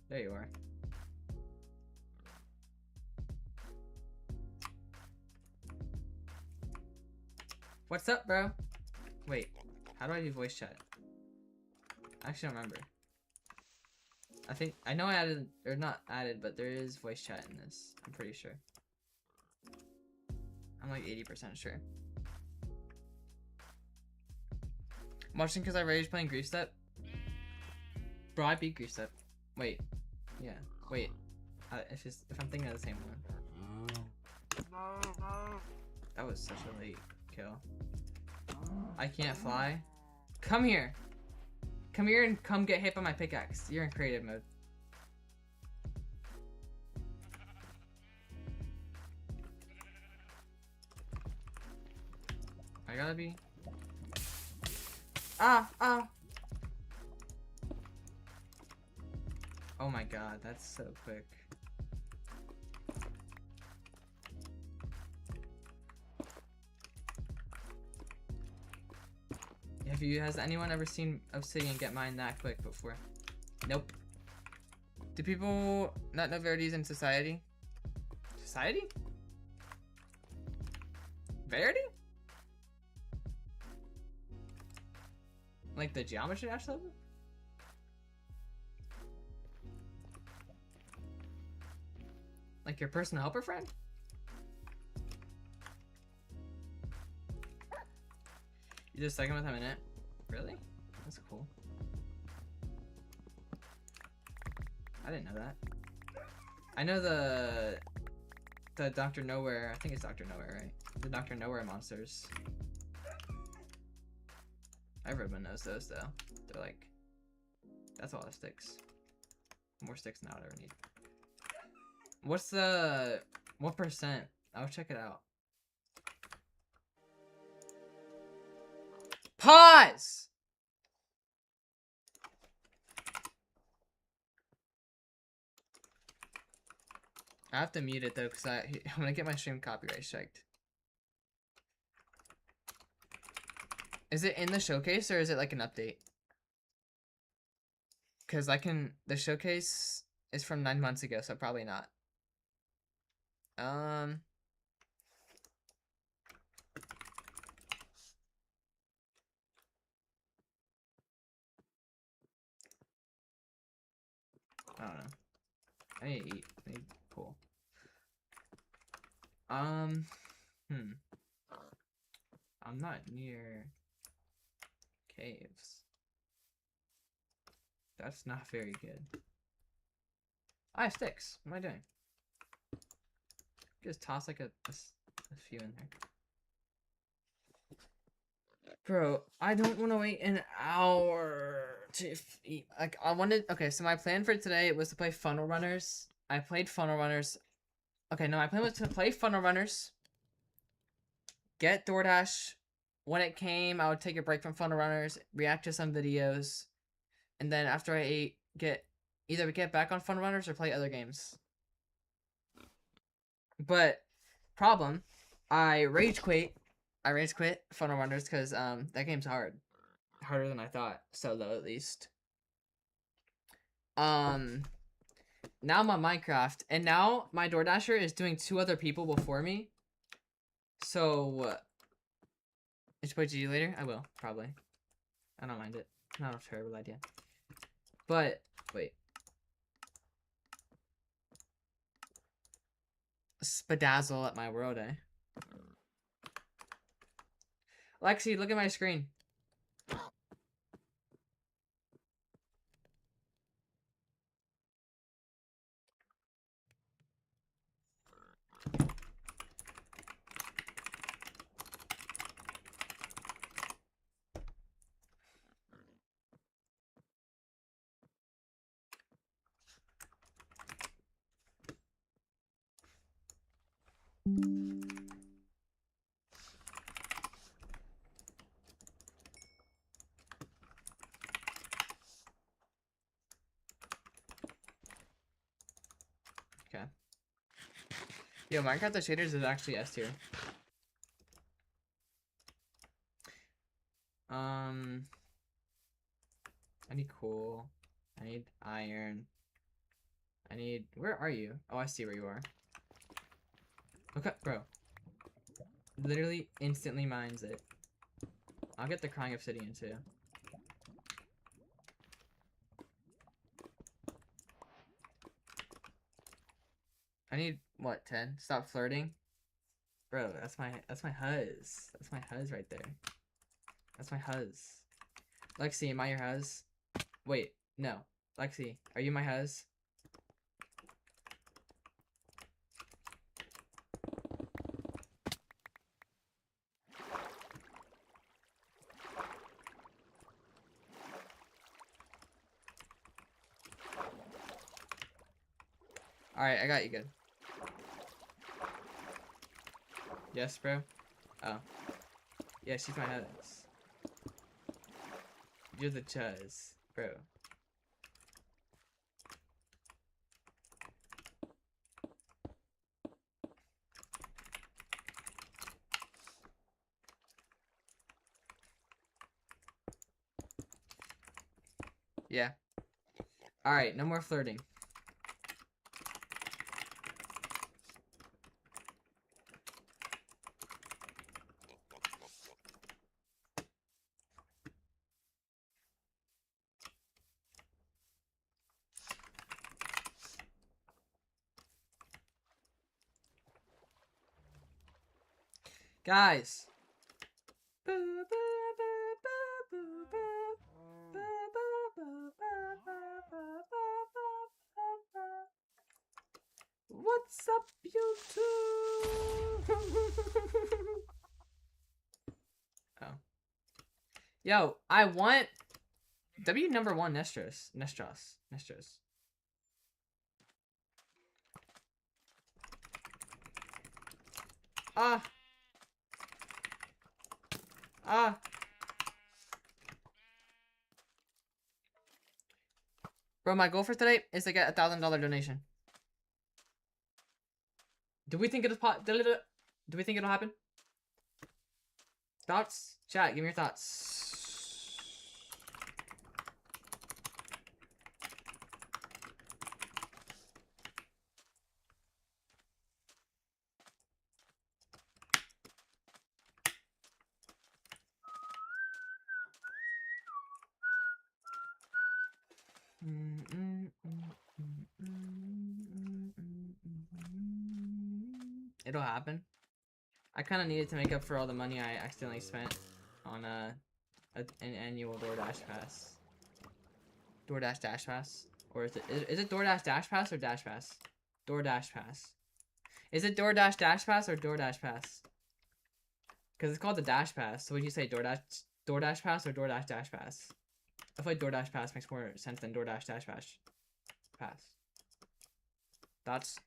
There you are. What's up, bro? Wait, how do I do voice chat? I actually don't remember. I know I added, or not added, but there is voice chat in this. I'm pretty sure. I'm like 80% sure. I'm watching because I rage playing Grief Step. Bro, I beat Grief Step. Wait. Yeah. Wait. If I'm thinking of the same one. That was such a late kill. I can't fly. Come here. Come here and come get hit by my pickaxe. You're in creative mode. I gotta be. Ah! Oh my god, that's so quick. Has anyone ever seen Obsidian get mined that quick before? Nope. Do people not know Verity's in society? Society? Verity? Like the Geometry Dash level? Like your personal helper friend? You just second with him in it? Really? That's cool. I didn't know that. I know the Dr. Nowhere, I think it's Dr. Nowhere, right? The Dr. Nowhere monsters. Everyone knows those though. They're like, that's a lot of sticks. More sticks than I would ever need. What's the, what percent? I'll check it out. Pause! I have to mute it though, because I'm gonna get my stream copyright checked. Is it in the showcase or is it like an update? Because the showcase is from 9 months ago, so probably not. I don't know. I need to eat. I need cool. I'm not near caves. That's not very good. I have sticks. What am I doing? Just toss like a few in there. Bro, I don't want to wait an hour to eat. Like, okay, so my plan for today was to play Funnel Runners. I played Funnel Runners. Okay, no, my plan was to play Funnel Runners. Get DoorDash. When it came, I would take a break from Funnel Runners, react to some videos, and then after I ate, either get back on Funnel Runners or play other games. But, problem, I rage quit Funnel Runners because that game's hard. Harder than I thought. Solo, at least. Now I'm on Minecraft, and now my DoorDasher is doing 2 other people before me. So, I should play GG later? I will, probably. I don't mind it. Not a terrible idea. But, wait. Spadazzle at my world, eh? Lexi, look at my screen. Okay. Yo, Minecraft the shaders is actually S tier. I need coal. I need iron. Where are you? Oh, I see where you are. Okay, bro. Literally instantly mines it. I'll get the crying obsidian too. I need what, 10? Stop flirting. Bro, that's my huzz. That's my huzz right there. That's my huzz. Lexi, am I your huzz? Wait, no. Lexi, are you my huzz? Alright, I got you good. Yes, bro? Oh. Yeah, she's my huzz. You're the chuzz, bro. Yeah. Alright, no more flirting. Guys. What's up, YouTube? Oh. Yo, I want W number 1 Nestros. Bro, my goal for today is to get $1,000 donation. Do we think it'll happen? Thoughts? Chat, give me your thoughts. It'll happen. I kind of needed to make up for all the money I accidentally spent on an annual DoorDash pass. DoorDash Dash Pass, or is it DoorDash Dash Pass or Dash Pass? DoorDash Pass. Is it DoorDash Dash Pass or DoorDash Pass? Because it's called the Dash Pass. So would you say DoorDash Pass or DoorDash Dash Pass? I feel like DoorDash Pass makes more sense than DoorDash Dash Pass. Thoughts?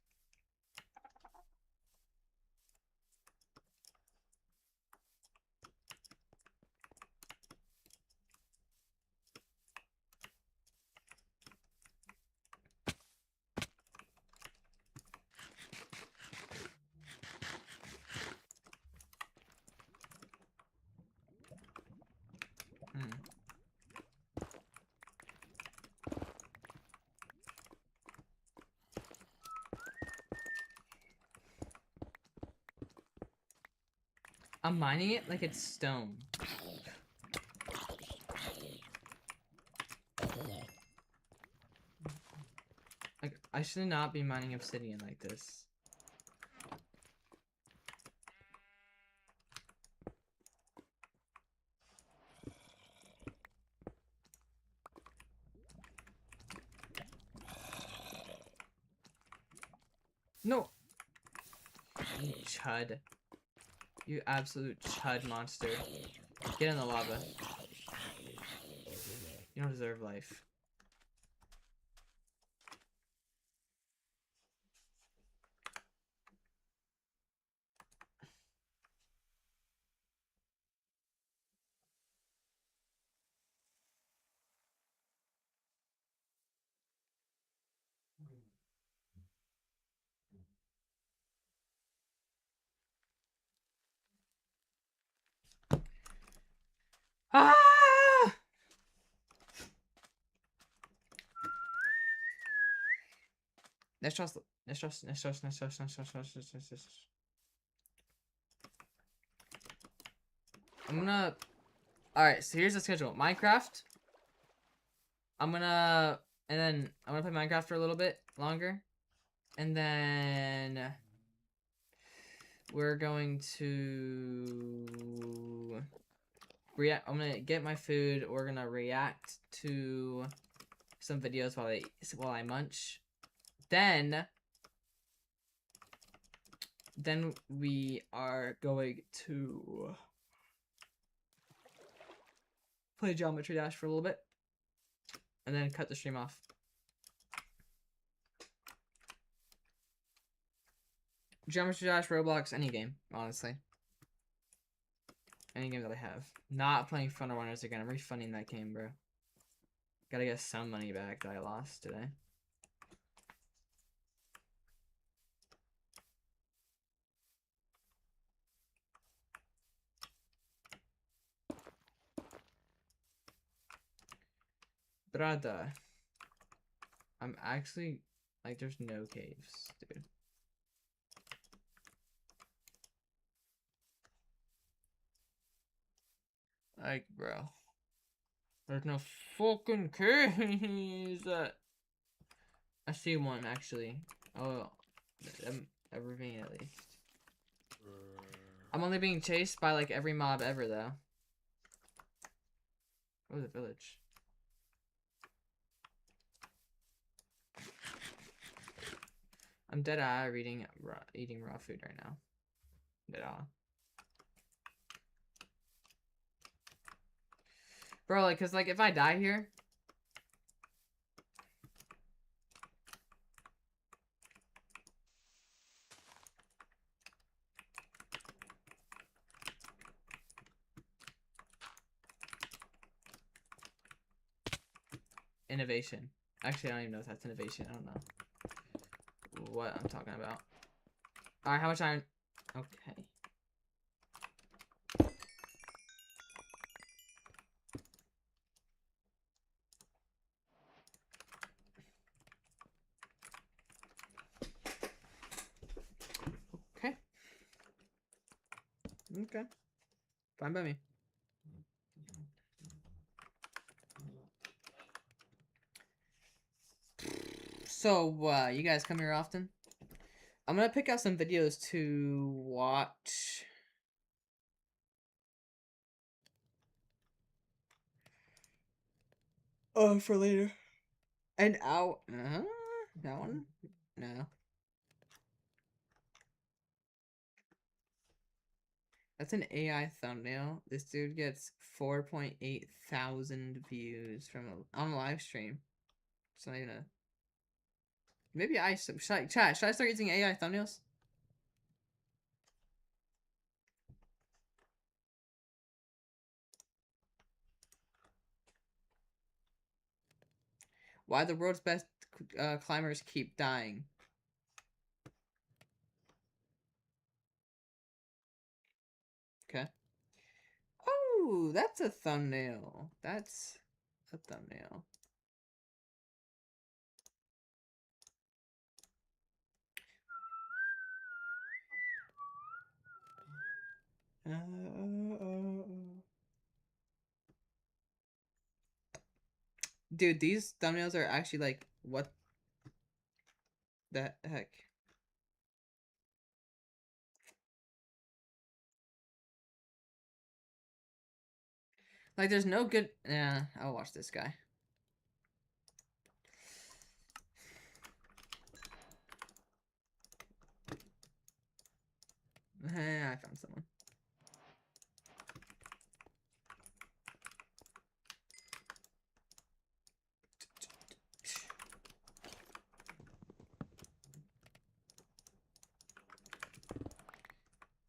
I'm mining it like it's stone. Like, I should not be mining obsidian like this. No! You chud. You absolute chud monster. Get in the lava. You don't deserve life. Ah! Let's trust. I'm gonna. Alright, so here's the schedule. Minecraft. And then I'm gonna play Minecraft for a little bit longer. And then we're going to I'm gonna get my food. We're gonna react to some videos while I munch. Then we are going to play Geometry Dash for a little bit, and then cut the stream off. Geometry Dash, Roblox, any game, honestly. Any game that I have. Not playing Thunder Runners again. I'm refunding that game, bro. Gotta get some money back that I lost today. Brother. I'm actually, like, there's no caves, dude. Like, bro. There's no fucking caves. I see one, actually. Oh, a ravine, at least. I'm only being chased by, like, every mob ever, though. Oh, the village. I'm dead-eye eating raw food right now. Dead-eye. Bro, like, cause, like, if I die here... Innovation. Actually, I don't even know if that's innovation. I don't know what I'm talking about. Alright, how much iron? Okay. Okay. Fine by me. So, you guys come here often? I'm gonna pick out some videos to watch. Oh, for later. And out. That one? No. That's an AI thumbnail. This dude gets 4.8 thousand views on a live stream. It's not even a. Maybe should I start using AI thumbnails? Why the world's best climbers keep dying. Okay. Oh, that's a thumbnail. That's a thumbnail. Dude, these thumbnails are actually like, what the heck? Like, there's no good. Yeah, I'll watch this guy. I found someone.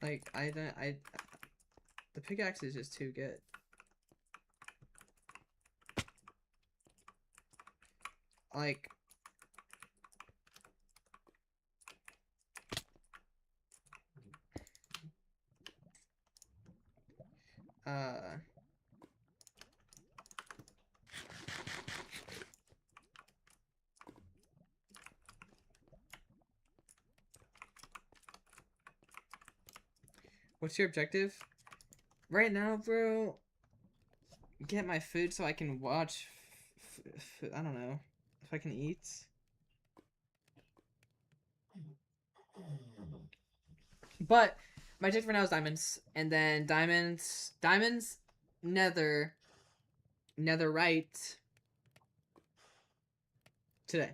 Like, the pickaxe is just too good. Like, what's your objective? Right now, bro, get my food so I can watch, I don't know, if I can eat. But my objective for now is diamonds, and then diamonds, netherite today.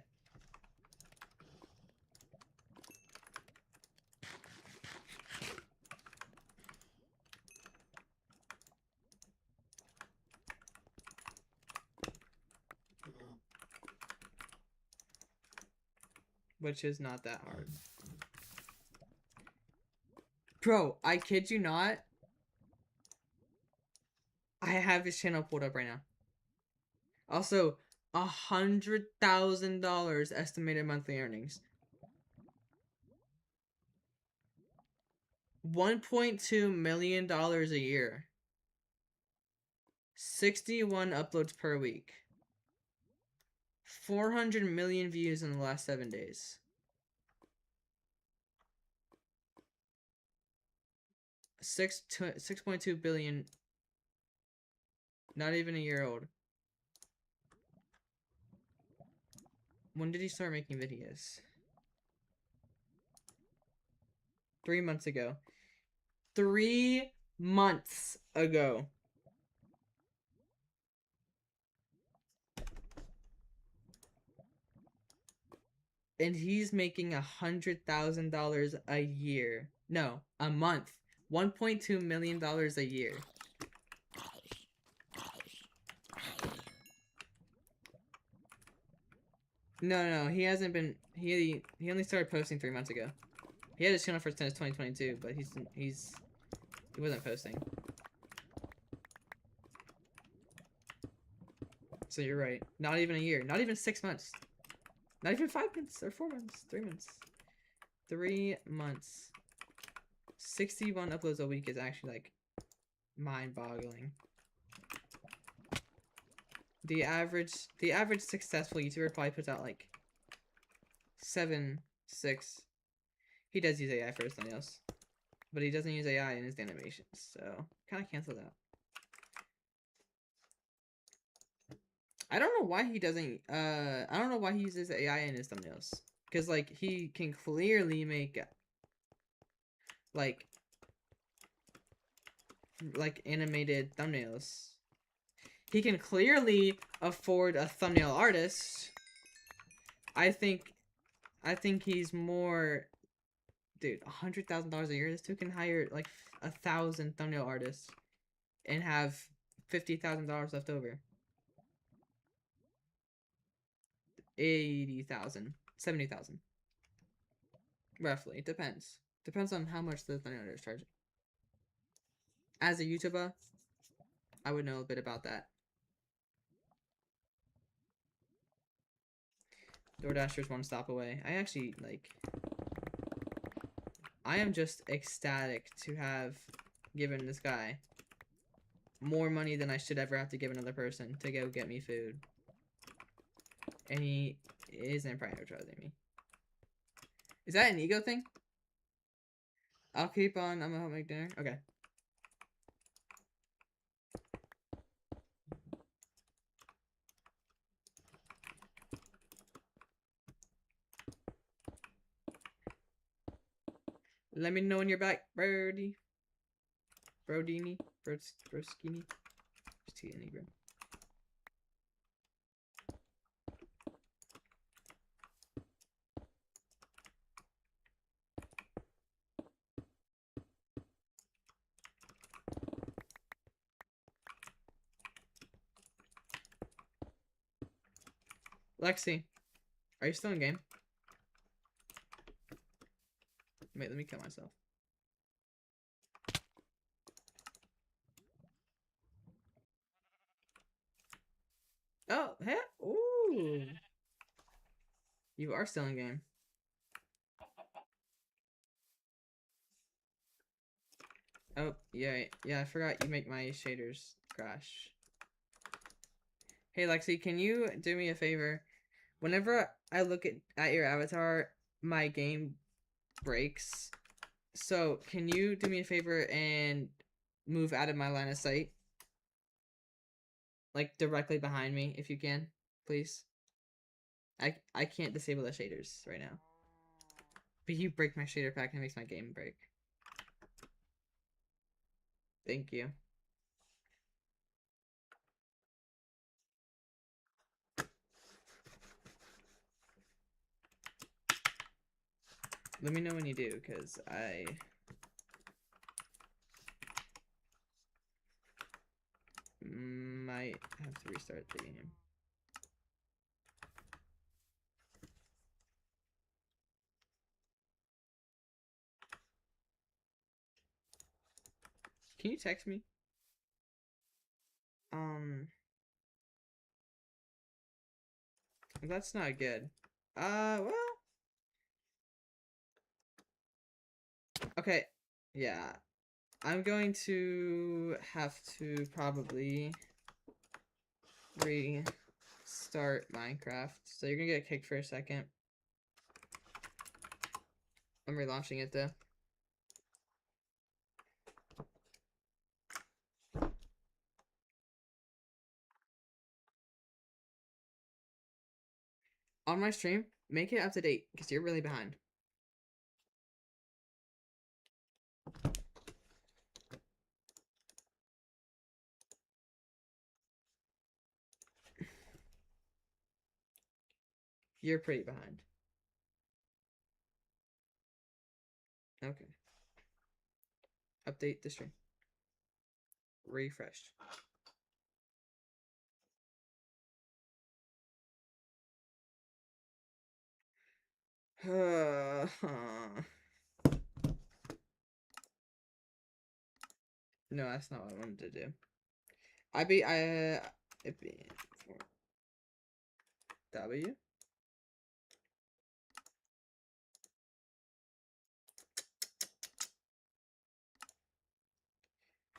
Which is not that hard. Bro, I kid you not. I have his channel pulled up right now. Also, $100,000 estimated monthly earnings. $1.2 million a year. 61 uploads per week. 400 million views in the last 7 days. 6.2 billion. Not even a year old. When did he start making videos? 3 months ago. 3 months ago. And he's making $100,000 a year. No, a month. $1.2 million a year. No, he hasn't been. He only started posting 3 months ago. He had his channel first since 2022, but he wasn't posting. So you're right. Not even a year. Not even 6 months. Not even 5 months or 4 months. 3 months. 3 months. 61 uploads a week is actually like mind-boggling. The average successful YouTuber probably puts out like 7, 6. He does use AI for his thumbnails. but he doesn't use AI in his animations, so kind of cancels out. I don't know why he doesn't. I don't know why he uses AI in his thumbnails, because like he can clearly make like animated thumbnails. He can clearly afford a thumbnail artist. I think he's more, dude. $100,000 a year. This dude can hire like 1,000 thumbnail artists and have $50,000 left over. 80,000, 70,000, roughly. It depends. Depends on how much the thumbnail artist is charging. As a YouTuber, I would know a bit about that. DoorDasher's one stop away. I actually, like... I am just ecstatic to have given this guy more money than I should ever have to give another person to go get me food. And he isn't prioritizing me. Is that an ego thing? I'll keep on. I'm gonna help make dinner. Okay. Let me know when you're back, Brody. Brodini. Broskini. Just T-N-E, bro. Lexi, are you still in game? Wait, let me kill myself. Oh, hey, ooh. You are still in game. Oh, yeah, I forgot you make my shaders crash. Hey, Lexi, can you do me a favor? Whenever I look at your avatar, my game breaks. So, can you do me a favor and move out of my line of sight? Like, directly behind me, if you can, please. I can't disable the shaders right now. But you break my shader pack and it makes my game break. Thank you. Let me know when you do, because I might have to restart the game. Can you text me? That's not good. Well. Okay, yeah. I'm going to have to probably restart Minecraft. So you're gonna get kicked for a second. I'm relaunching it though. On my stream, make it up to date because you're really behind. You're pretty behind. Okay. Update the stream. Refreshed. No, that's not what I wanted to do. It'd be for W.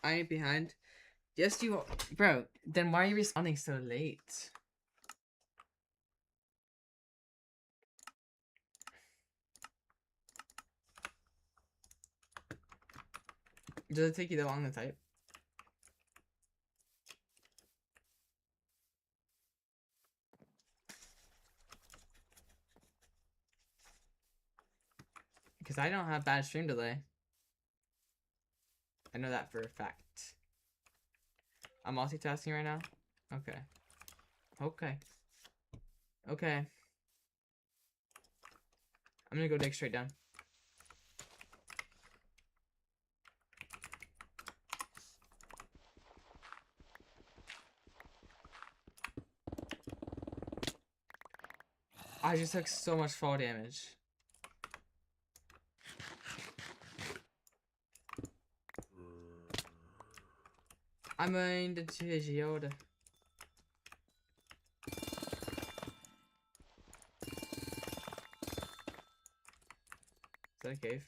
I ain't behind. Yes, you are. Bro, then why are you responding so late? Does it take you that long to type? Because I don't have bad stream delay. I know that for a fact. I'm multitasking right now? Okay. Okay. Okay. I'm gonna go dig straight down. I just took so much fall damage. I'm in the Geode. Is that a cave?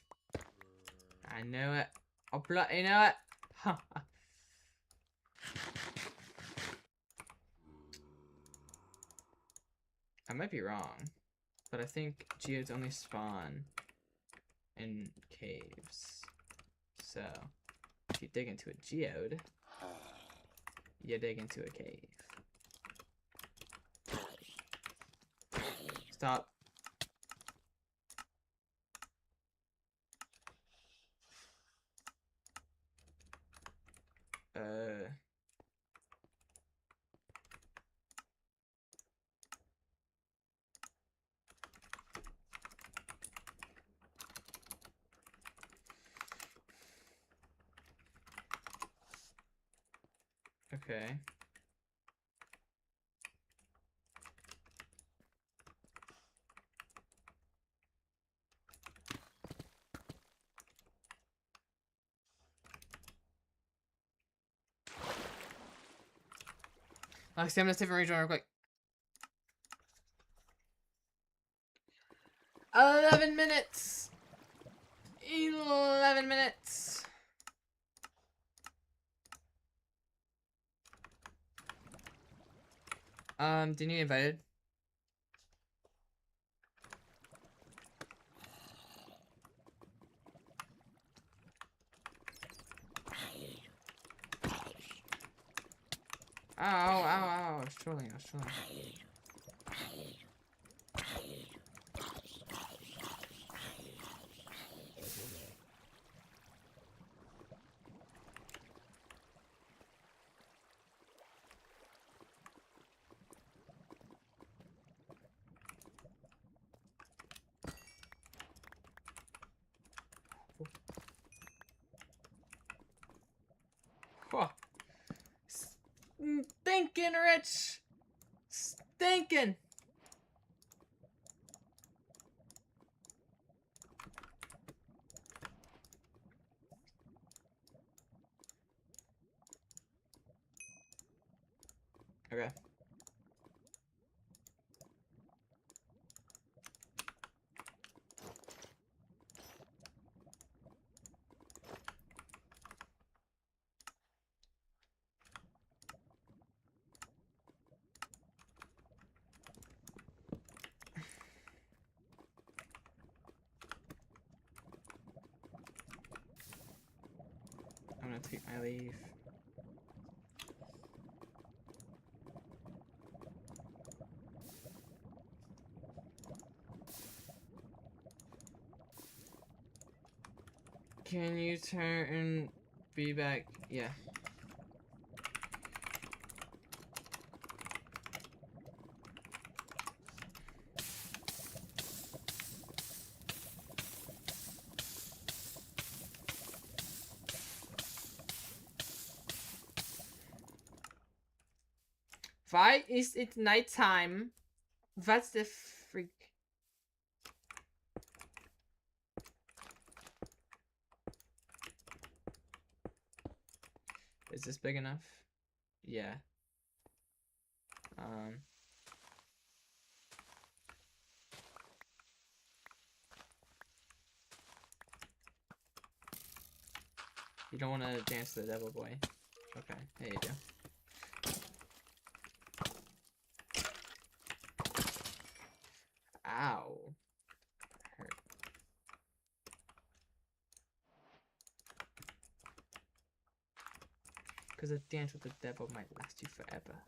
I know it. I bloody know it. I might be wrong, but I think geodes only spawn in caves. So, if you dig into a geode, you dig into a cave. Stop. Okay. Actually, I'm gonna save a region real quick. 11 minutes! 11 minutes! Do you need invited? Ow, ow, ow, I was trolling, Whoa. Stinking rich! Stinking! Okay. I'm gonna take my leave. Can you turn and be back? Yeah. Why is it nighttime? What's the freak? Is this big enough? Yeah. You don't want to dance to the devil boy. Okay, there you go. Ow. Hurt. Because a dance with the devil might last you forever.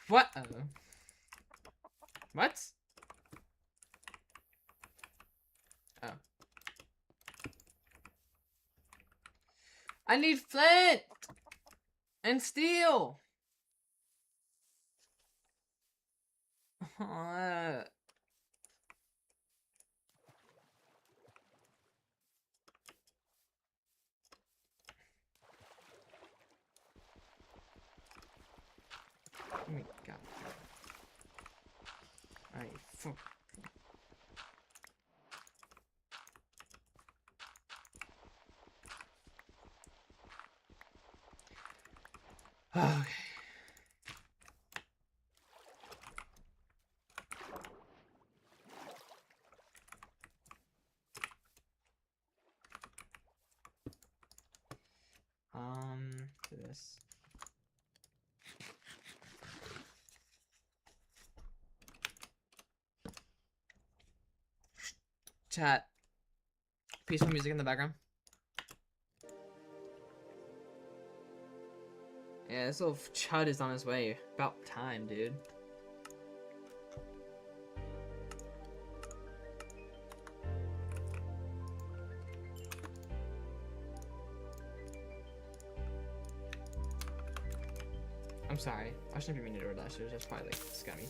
What? What? Oh. I need flint and steel. Oh my god. Alright, fuck. Okay. This. Chat. Peaceful music in the background. Yeah, this little chud is on his way. About time, dude. I'm sorry. I shouldn't be mean to DoorDash. It was just probably like scummy.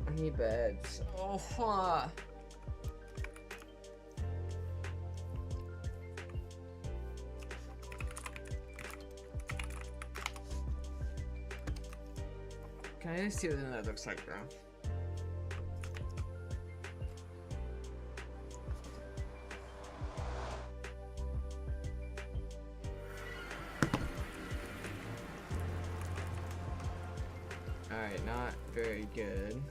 I need beds. Oh, Can I just see what that looks like, bro? Alright, not very good.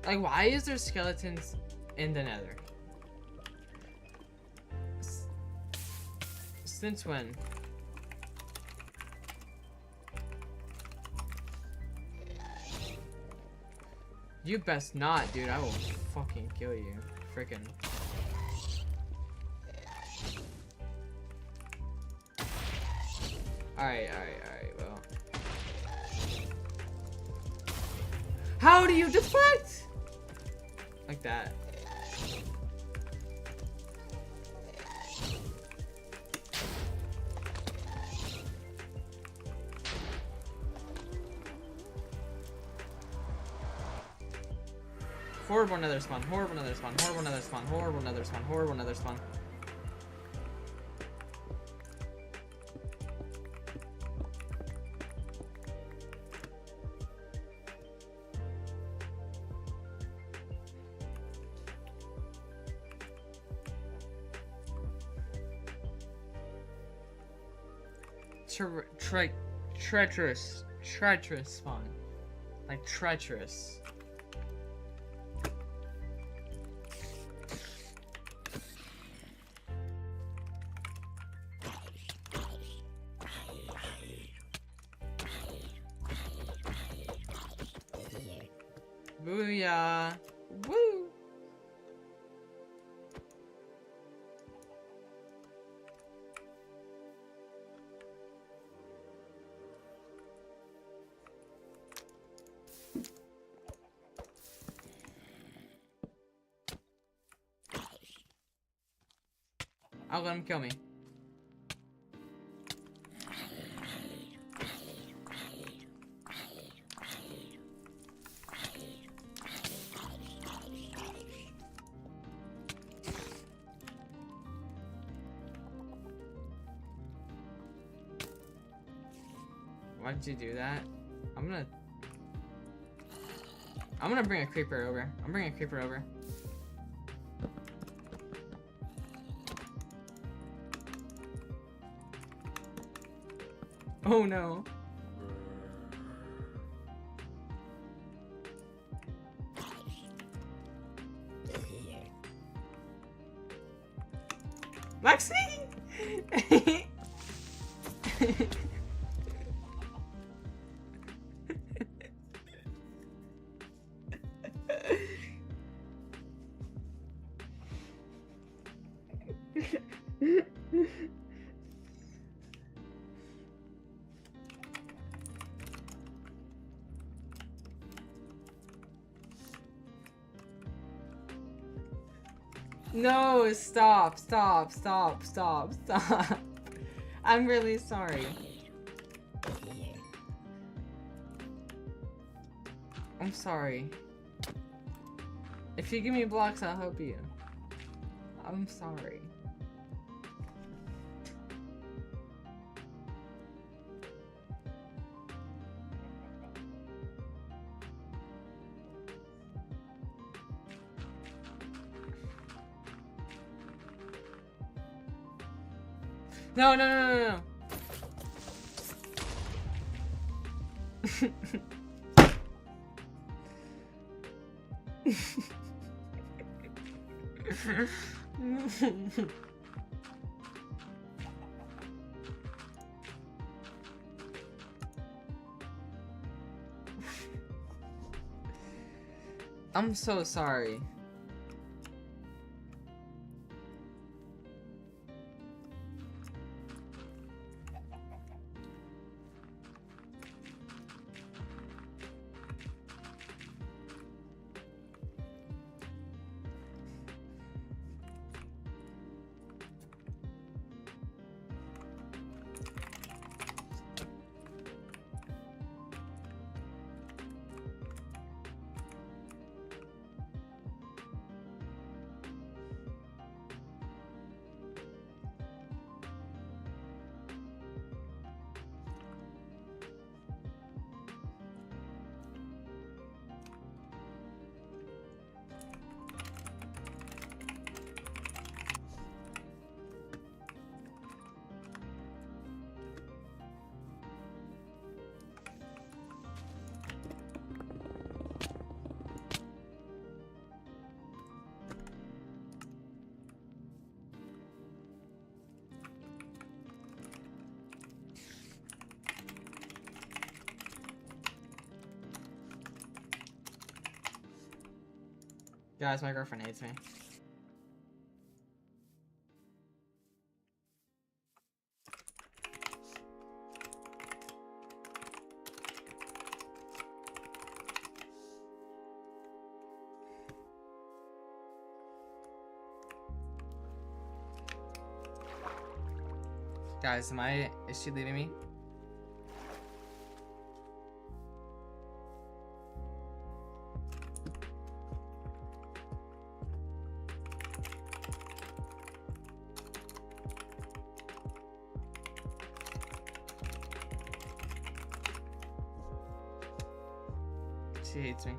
Like, why is there skeletons in the nether? Since when? You best not, dude. I will fucking kill you. Frickin'. Alright, well. How do you deflect? Like that. Horrible nether spawn, horrible nether spawn, horrible nether spawn, horrible nether spawn, horrible nether spawn. Treacherous spawn. Like treacherous. Booyah! Woo! I'll let him kill me. Why did you do that? I'm gonna bring a creeper over. I'm bringing a creeper over. Oh no. Lexi! No, stop. I'm really sorry. I'm sorry. If you give me blocks, I'll help you. I'm sorry. No. I'm so sorry. Guys, my girlfriend hates me. Guys, is she leaving me? She hates me.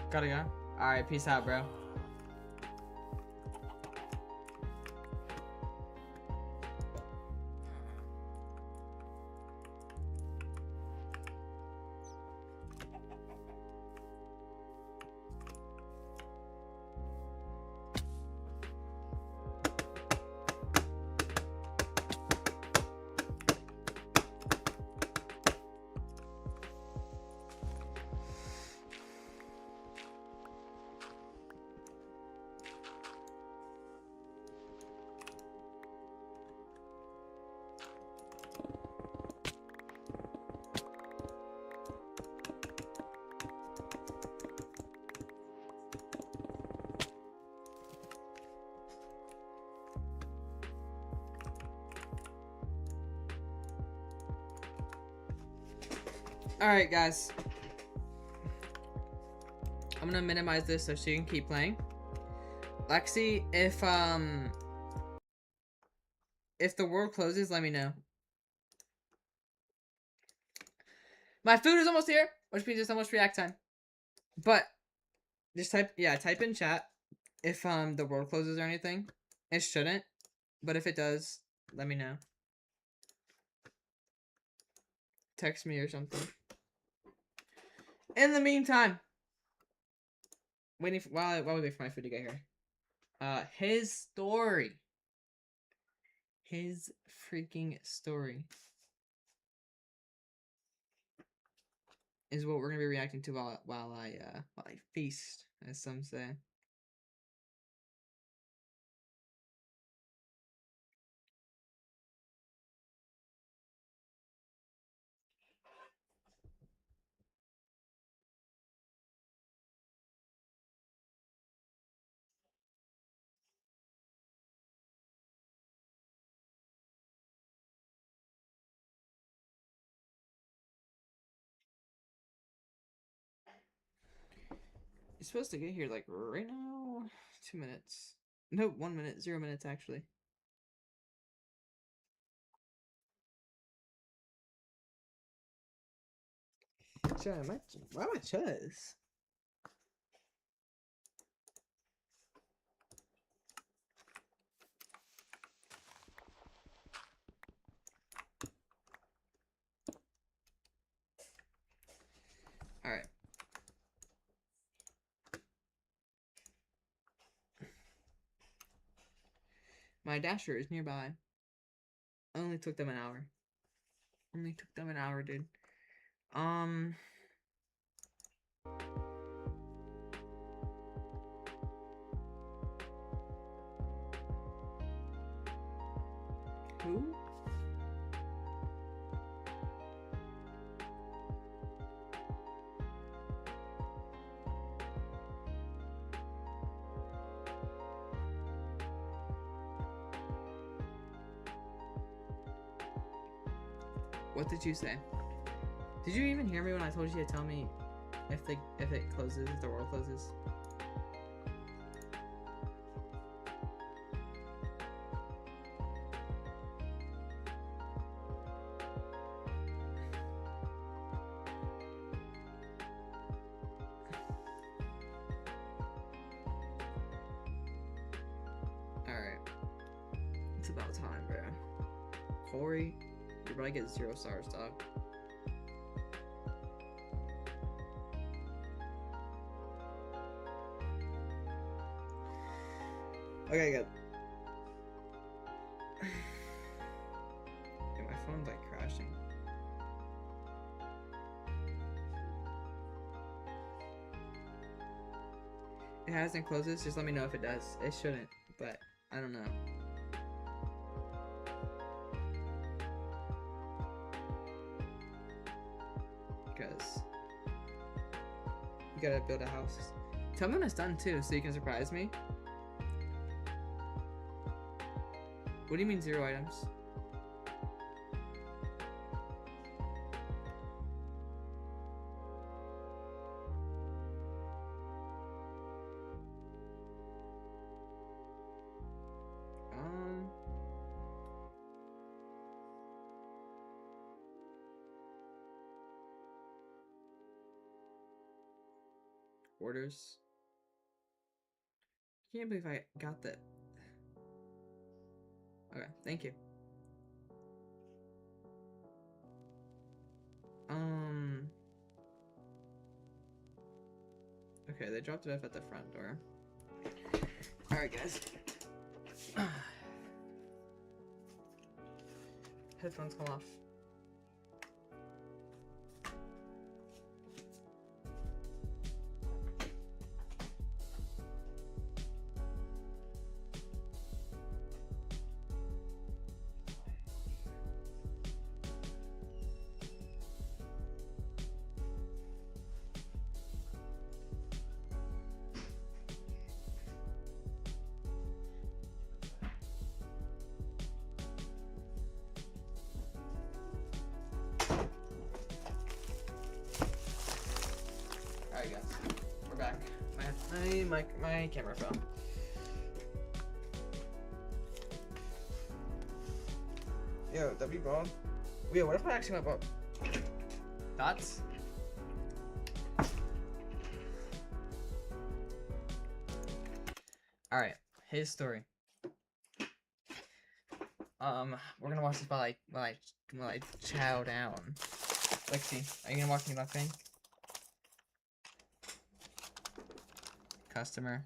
Gotta go. Alright, peace out, bro. Alright, guys. I'm gonna minimize this so she can keep playing. Lexi, if the world closes, let me know. My food is almost here, which means it's almost react time. But just type in chat if the world closes or anything. It shouldn't, but if it does, let me know. Text me or something. In the meantime, waiting for, while we wait for my food to get here. His story. His freaking story is what we're gonna be reacting to while I feast, as some say. You're supposed to get here like right now. 2 minutes. No, 1 minute. 0 minutes actually. Why am I chuz? Alright. My dasher is nearby. Only took them an hour. Only took them an hour, dude. Who? What did you say? Did you even hear me when I told you to tell me if it closes, if the world closes? Alright. It's about time, bro. Corey, you're about to get 0 stars, dog. Okay, good. Dude, my phone's like crashing. It hasn't closed this, just let me know if it does. It shouldn't, but I don't know. Because you gotta build a house. Tell me when it's done too, so you can surprise me. What do you mean 0 items? Orders. I can't believe I got that. Okay, thank you. Okay, they dropped it off at the front door. Alright, guys. Headphones come off. Alright guys, we're back. My camera fell. Yo, W ball. Wait, what if I actually went ball? Thoughts? Alright, his story. We're gonna watch this while I chow down. Lexi, are you gonna watch me laughing? Customer.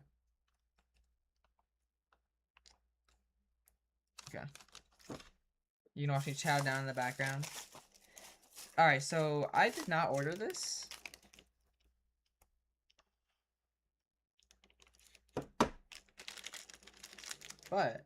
Okay. You can watch me chow down in the background. Alright, so I did not order this. But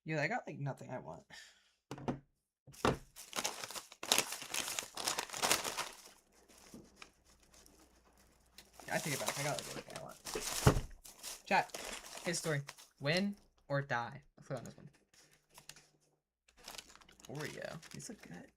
yeah, I got like nothing I want. I take it back. I got like everything I want. Chat. His story. Win or die. Let's put on this one. Oreo. These look good.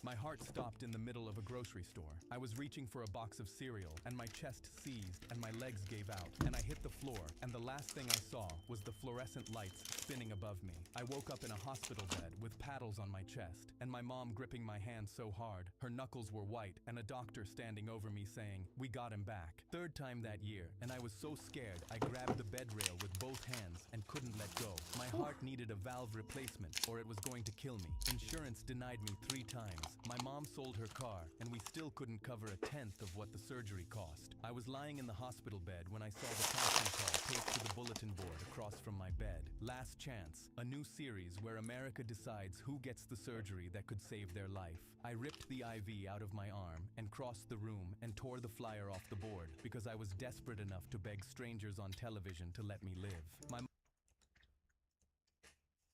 My heart stopped in the middle of a grocery store. I was reaching for a box of cereal, and my chest seized, and my legs gave out, and I hit the floor, and the last thing I saw was the fluorescent lights spinning above me. I woke up in a hospital bed with paddles on my chest, and my mom gripping my hand so hard, her knuckles were white, and a doctor standing over me saying, "We got him back." Third time that year, and I was so scared, I grabbed the bed rail with both hands and couldn't let go. My heart needed a valve replacement, or it was going to kill me. Insurance denied me 3 times. My mom sold her car, and we still couldn't cover a tenth of what the surgery cost. I was lying in the hospital bed when I saw the casting call taped to the bulletin board across from my bed. Last Chance, a new series where America decides who gets the surgery that could save their life. I ripped the IV out of my arm and crossed the room and tore the flyer off the board because I was desperate enough to beg strangers on television to let me live.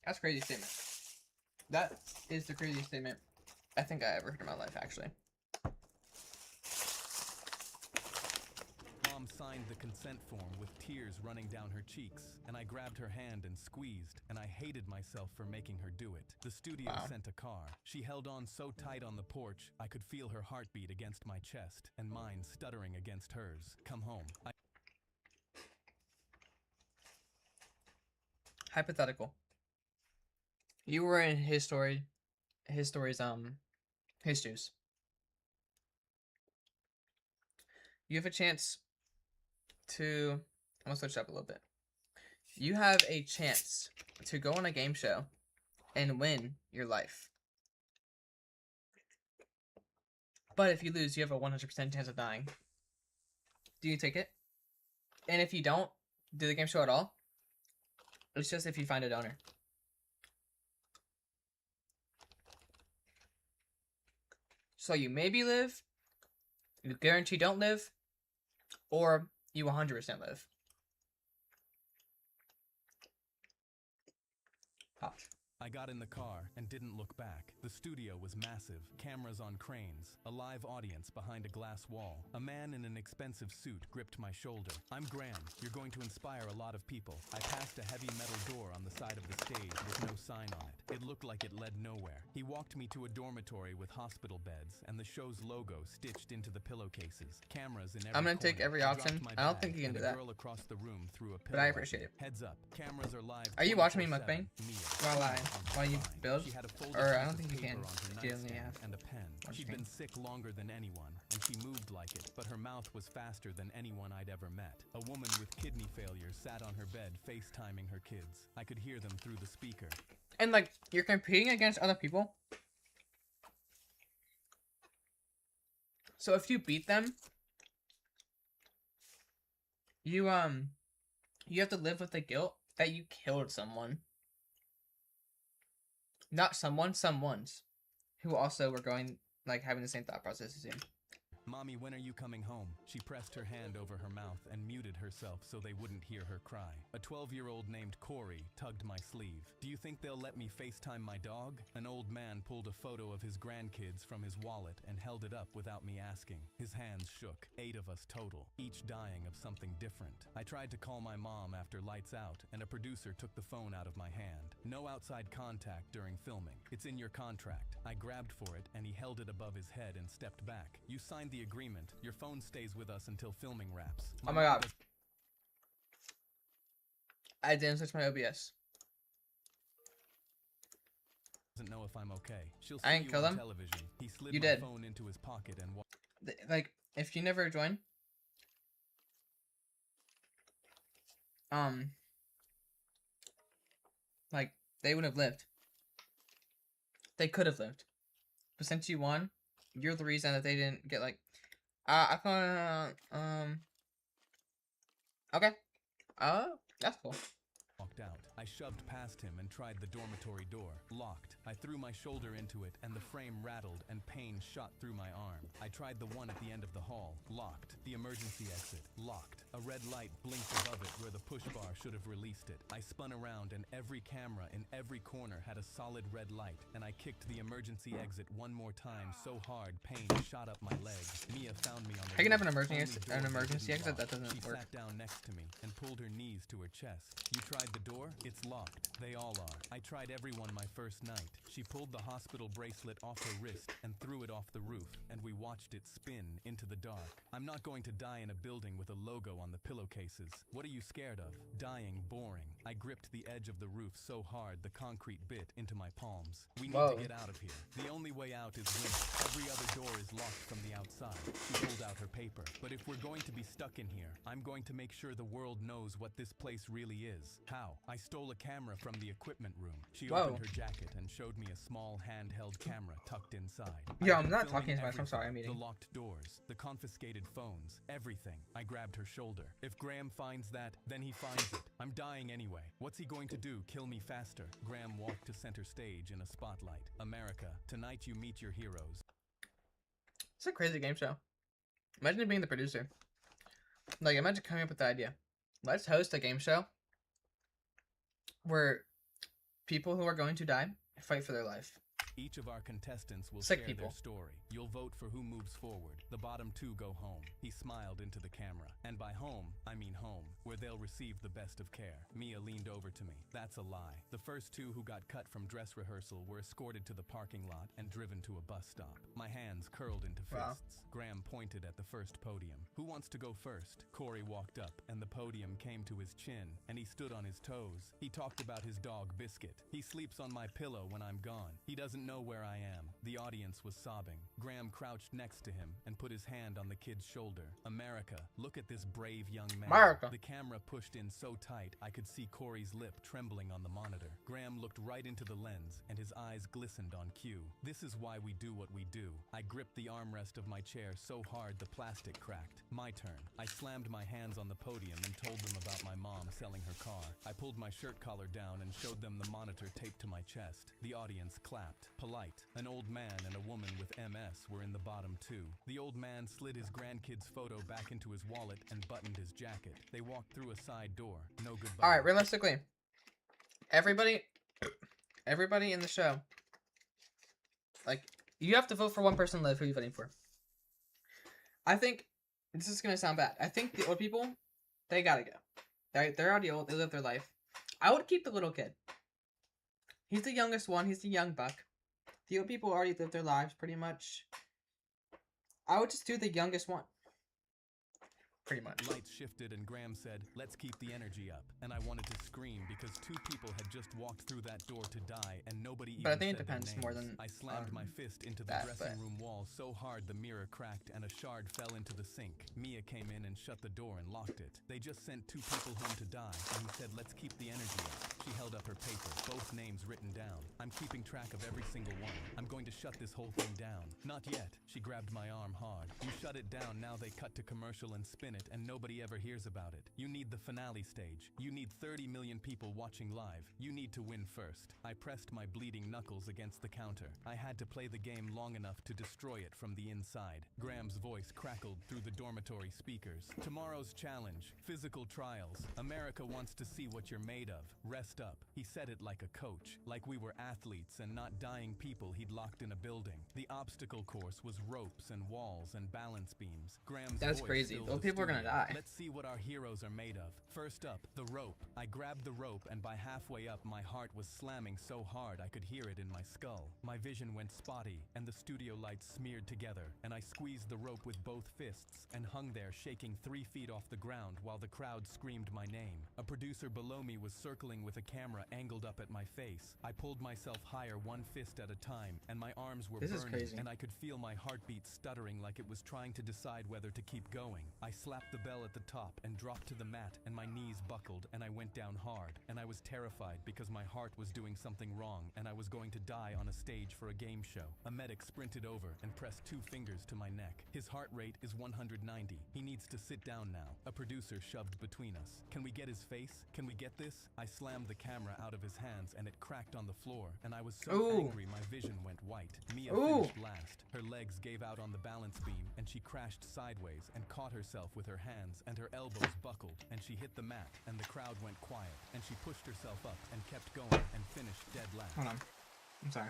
That's a crazy statement. That is the craziest statement I think I ever heard in my life, actually. Mom signed the consent form with tears running down her cheeks, and I grabbed her hand and squeezed, and I hated myself for making her do it. The studio sent a car. She held on so tight on the porch, I could feel her heartbeat against my chest, and mine stuttering against hers. Come home. Hypothetical. You were in his story's his shoes. You have a chance to, I'm gonna switch it up a little bit. You have a chance to go on a game show and win your life. But if you lose, you have a 100% chance of dying. Do you take it? And if you don't do the game show at all, it's just if you find a donor. So you maybe live, you guarantee don't live, or you 100% live. Pop. I got in the car and didn't look back. The studio was massive, cameras on cranes, a live audience behind a glass wall. A man in an expensive suit gripped my shoulder. "I'm Graham. You're going to inspire a lot of people." I passed a heavy metal door on the side of the stage with no sign on it. It looked like it led nowhere. He walked me to a dormitory with hospital beds and the show's logo stitched into the pillowcases. Cameras in every I'm gonna take corner. every I dropped option. my I don't bag, think you can and do a that. girl across the room threw a But I pillow appreciate at it. me. Heads up. Cameras are live. Are you watching me 24/7. mukbang? Mia. While you build? She had a folded Or I piece don't of think you paper can. on her You only nightstand have and a pen. one She'd screen. been sick longer than anyone, and she moved like it, but her mouth was faster than anyone I'd ever met. A woman with kidney failure sat on her bed FaceTiming her kids. I could hear them through the speaker. And like, you're competing against other people. So if you beat them, you have to live with the guilt that you killed someone. Not someone, someone's. Who also were going, like, having the same thought process as you. Mommy, when are you coming home? She pressed her hand over her mouth and muted herself so they wouldn't hear her cry. A 12-year-old named Corey tugged my sleeve. Do you think they'll let me FaceTime my dog? An old man pulled a photo of his grandkids from his wallet and held it up without me asking. His hands shook. 8 of us total, each dying of something different. I tried to call my mom after lights out, and a producer took the phone out of my hand. No outside contact during filming. It's in your contract. I grabbed for it, and he held it above his head and stepped back. You signed the agreement. Your phone stays with us until filming wraps. Oh my god. I didn't switch my OBS. Doesn't know if I'm okay. She'll see I didn't you kill on them. television. He slid You my did. phone into his pocket and Like, if you never join, like, they would have lived. They could have lived. But since you won, you're the reason that they didn't get, like, I can't, okay. That's cool. walked out. I shoved past him and tried the dormitory door. Locked. I threw my shoulder into it and the frame rattled and pain shot through my arm. I tried the one at the end of the hall. Locked. The emergency exit. Locked. A red light blinked above it where the push bar should have released it. I spun around and every camera in every corner had a solid red light, and I kicked the emergency exit one more time so hard pain shot up my leg. Mia found me on the I can have an roof. emergency Only door emergency didn't exit. lock. That doesn't She work. sat down next to me and pulled her knees to her chest. You tried the door? It's locked. They all are. I tried everyone my first night. She pulled the hospital bracelet off her wrist and threw it off the roof, and we watched it spin into the dark. I'm not going to die in a building with a logo on the pillowcases. What are you scared of? Dying boring. I gripped the edge of the roof so hard the concrete bit into my palms. We need Whoa. to get out of here. The only way out is winter. Every other door is locked from the outside. She pulled out her paper. But if we're going to be stuck in here, I'm going to make sure the world knows what this place really is. How? I stole a camera from the equipment room. She Whoa. opened her jacket and showed me a small handheld camera tucked inside. Yo, I've I'm been not filming talking too much. I'm sorry, I'm everything. eating. The locked doors, the confiscated phones, everything. I grabbed her shoulder. If Graham finds that, then he finds it. I'm dying anyway. What's he going to do? Kill me faster? Graham walked to center stage in a spotlight. America, tonight you meet your heroes. It's a crazy game show. Imagine being the producer. Like, imagine coming up with the idea. Let's host a game show where people who are going to die fight for their life. Each of our contestants will Sick share people. their story. You'll vote for who moves forward. The bottom 2 go home. He smiled into the camera. And by home, I mean home, where they'll receive the best of care. Mia leaned over to me. That's a lie. The first 2 who got cut from dress rehearsal were escorted to the parking lot and driven to a bus stop. My hands curled into fists. Wow. Graham pointed at the first podium. Who wants to go first? Corey walked up, and the podium came to his chin, and he stood on his toes. He talked about his dog, Biscuit. He sleeps on my pillow when I'm gone. He doesn't know where I am. The audience was sobbing. Graham crouched next to him and put his hand on the kid's shoulder. America, look at this brave young man. America. The camera pushed in so tight I could see Corey's lip trembling on the monitor. Graham looked right into the lens, and his eyes glistened on cue. This is why we do what we do. I gripped the armrest of my chair so hard the plastic cracked. My turn. I slammed my hands on the podium and told them about my mom selling her car. I pulled my shirt collar down and showed them the monitor taped to my chest. The audience clapped. Polite. An old man and a woman with MS were in the bottom 2. The old man slid his grandkid's photo back into his wallet and buttoned his jacket. They walked through a side door. No goodbye. Alright, realistically, everybody in the show, like, you have to vote for one person to live. Who are you voting for? I think, this is going to sound bad. I think the old people, they gotta go. They're already old. They live their life. I would keep the little kid. He's the youngest one. He's the young buck. The old people already lived their lives, pretty much. I would just do the youngest one. Pretty much. Lights shifted and Graham said, "Let's keep the energy up." And I wanted to scream because 2 people had just walked through that door to die and nobody even But I think it said their depends more names. than, I slammed my fist into the that, dressing but- room wall so hard the mirror cracked and a shard fell into the sink. Mia came in and shut the door and locked it. They just sent 2 people home to die, and he said, "Let's keep the energy up." She held up her paper, both names written down. I'm keeping track of every single one. I'm going to shut this whole thing down. Not yet. She grabbed my arm hard. You shut it down, now they cut to commercial and spin it, it and nobody ever hears about it. You need the finale stage. You need 30 million people watching live. You need to win first. I pressed my bleeding knuckles against the counter. I had to play the game long enough to destroy it from the inside. Graham's voice crackled through the dormitory speakers. Tomorrow's challenge. Physical trials. America wants to see what you're made of. Rest up. He said it like a coach. Like we were athletes and not dying people he'd locked in a building. The obstacle course was ropes and walls and balance beams. Graham's That's voice crazy. filled Those the people are gonna studio. die. Let's see what our heroes are made of. First up, the rope. I grabbed the rope and by halfway up my heart was slamming so hard I could hear it in my skull. My vision went spotty and the studio lights smeared together and I squeezed the rope with both fists and hung there shaking 3 feet off the ground while the crowd screamed my name. A producer below me was circling with a camera angled up at my face. I pulled myself higher 1 fist at a time and my arms were This is burning crazy. and I could feel my heartbeat stuttering like it was trying to decide whether to keep going. I slapped the bell at the top and dropped to the mat and my knees buckled and I went down hard and I was terrified because my heart was doing something wrong and I was going to die on a stage for a game show. A medic sprinted over and pressed 2 fingers to my neck. His heart rate is 190. He needs to sit down now. A producer shoved between us. Can we get his face? Can we get this? I slammed the camera out of his hands and it cracked on the floor and I was so Ooh. angry my vision went white. Mia Ooh. finished last. Her legs gave out on the balance beam and she crashed sideways and caught herself with her hands and her elbows buckled and she hit the mat and the crowd went quiet and she pushed herself up and kept going and finished dead last. Hold on. I'm sorry.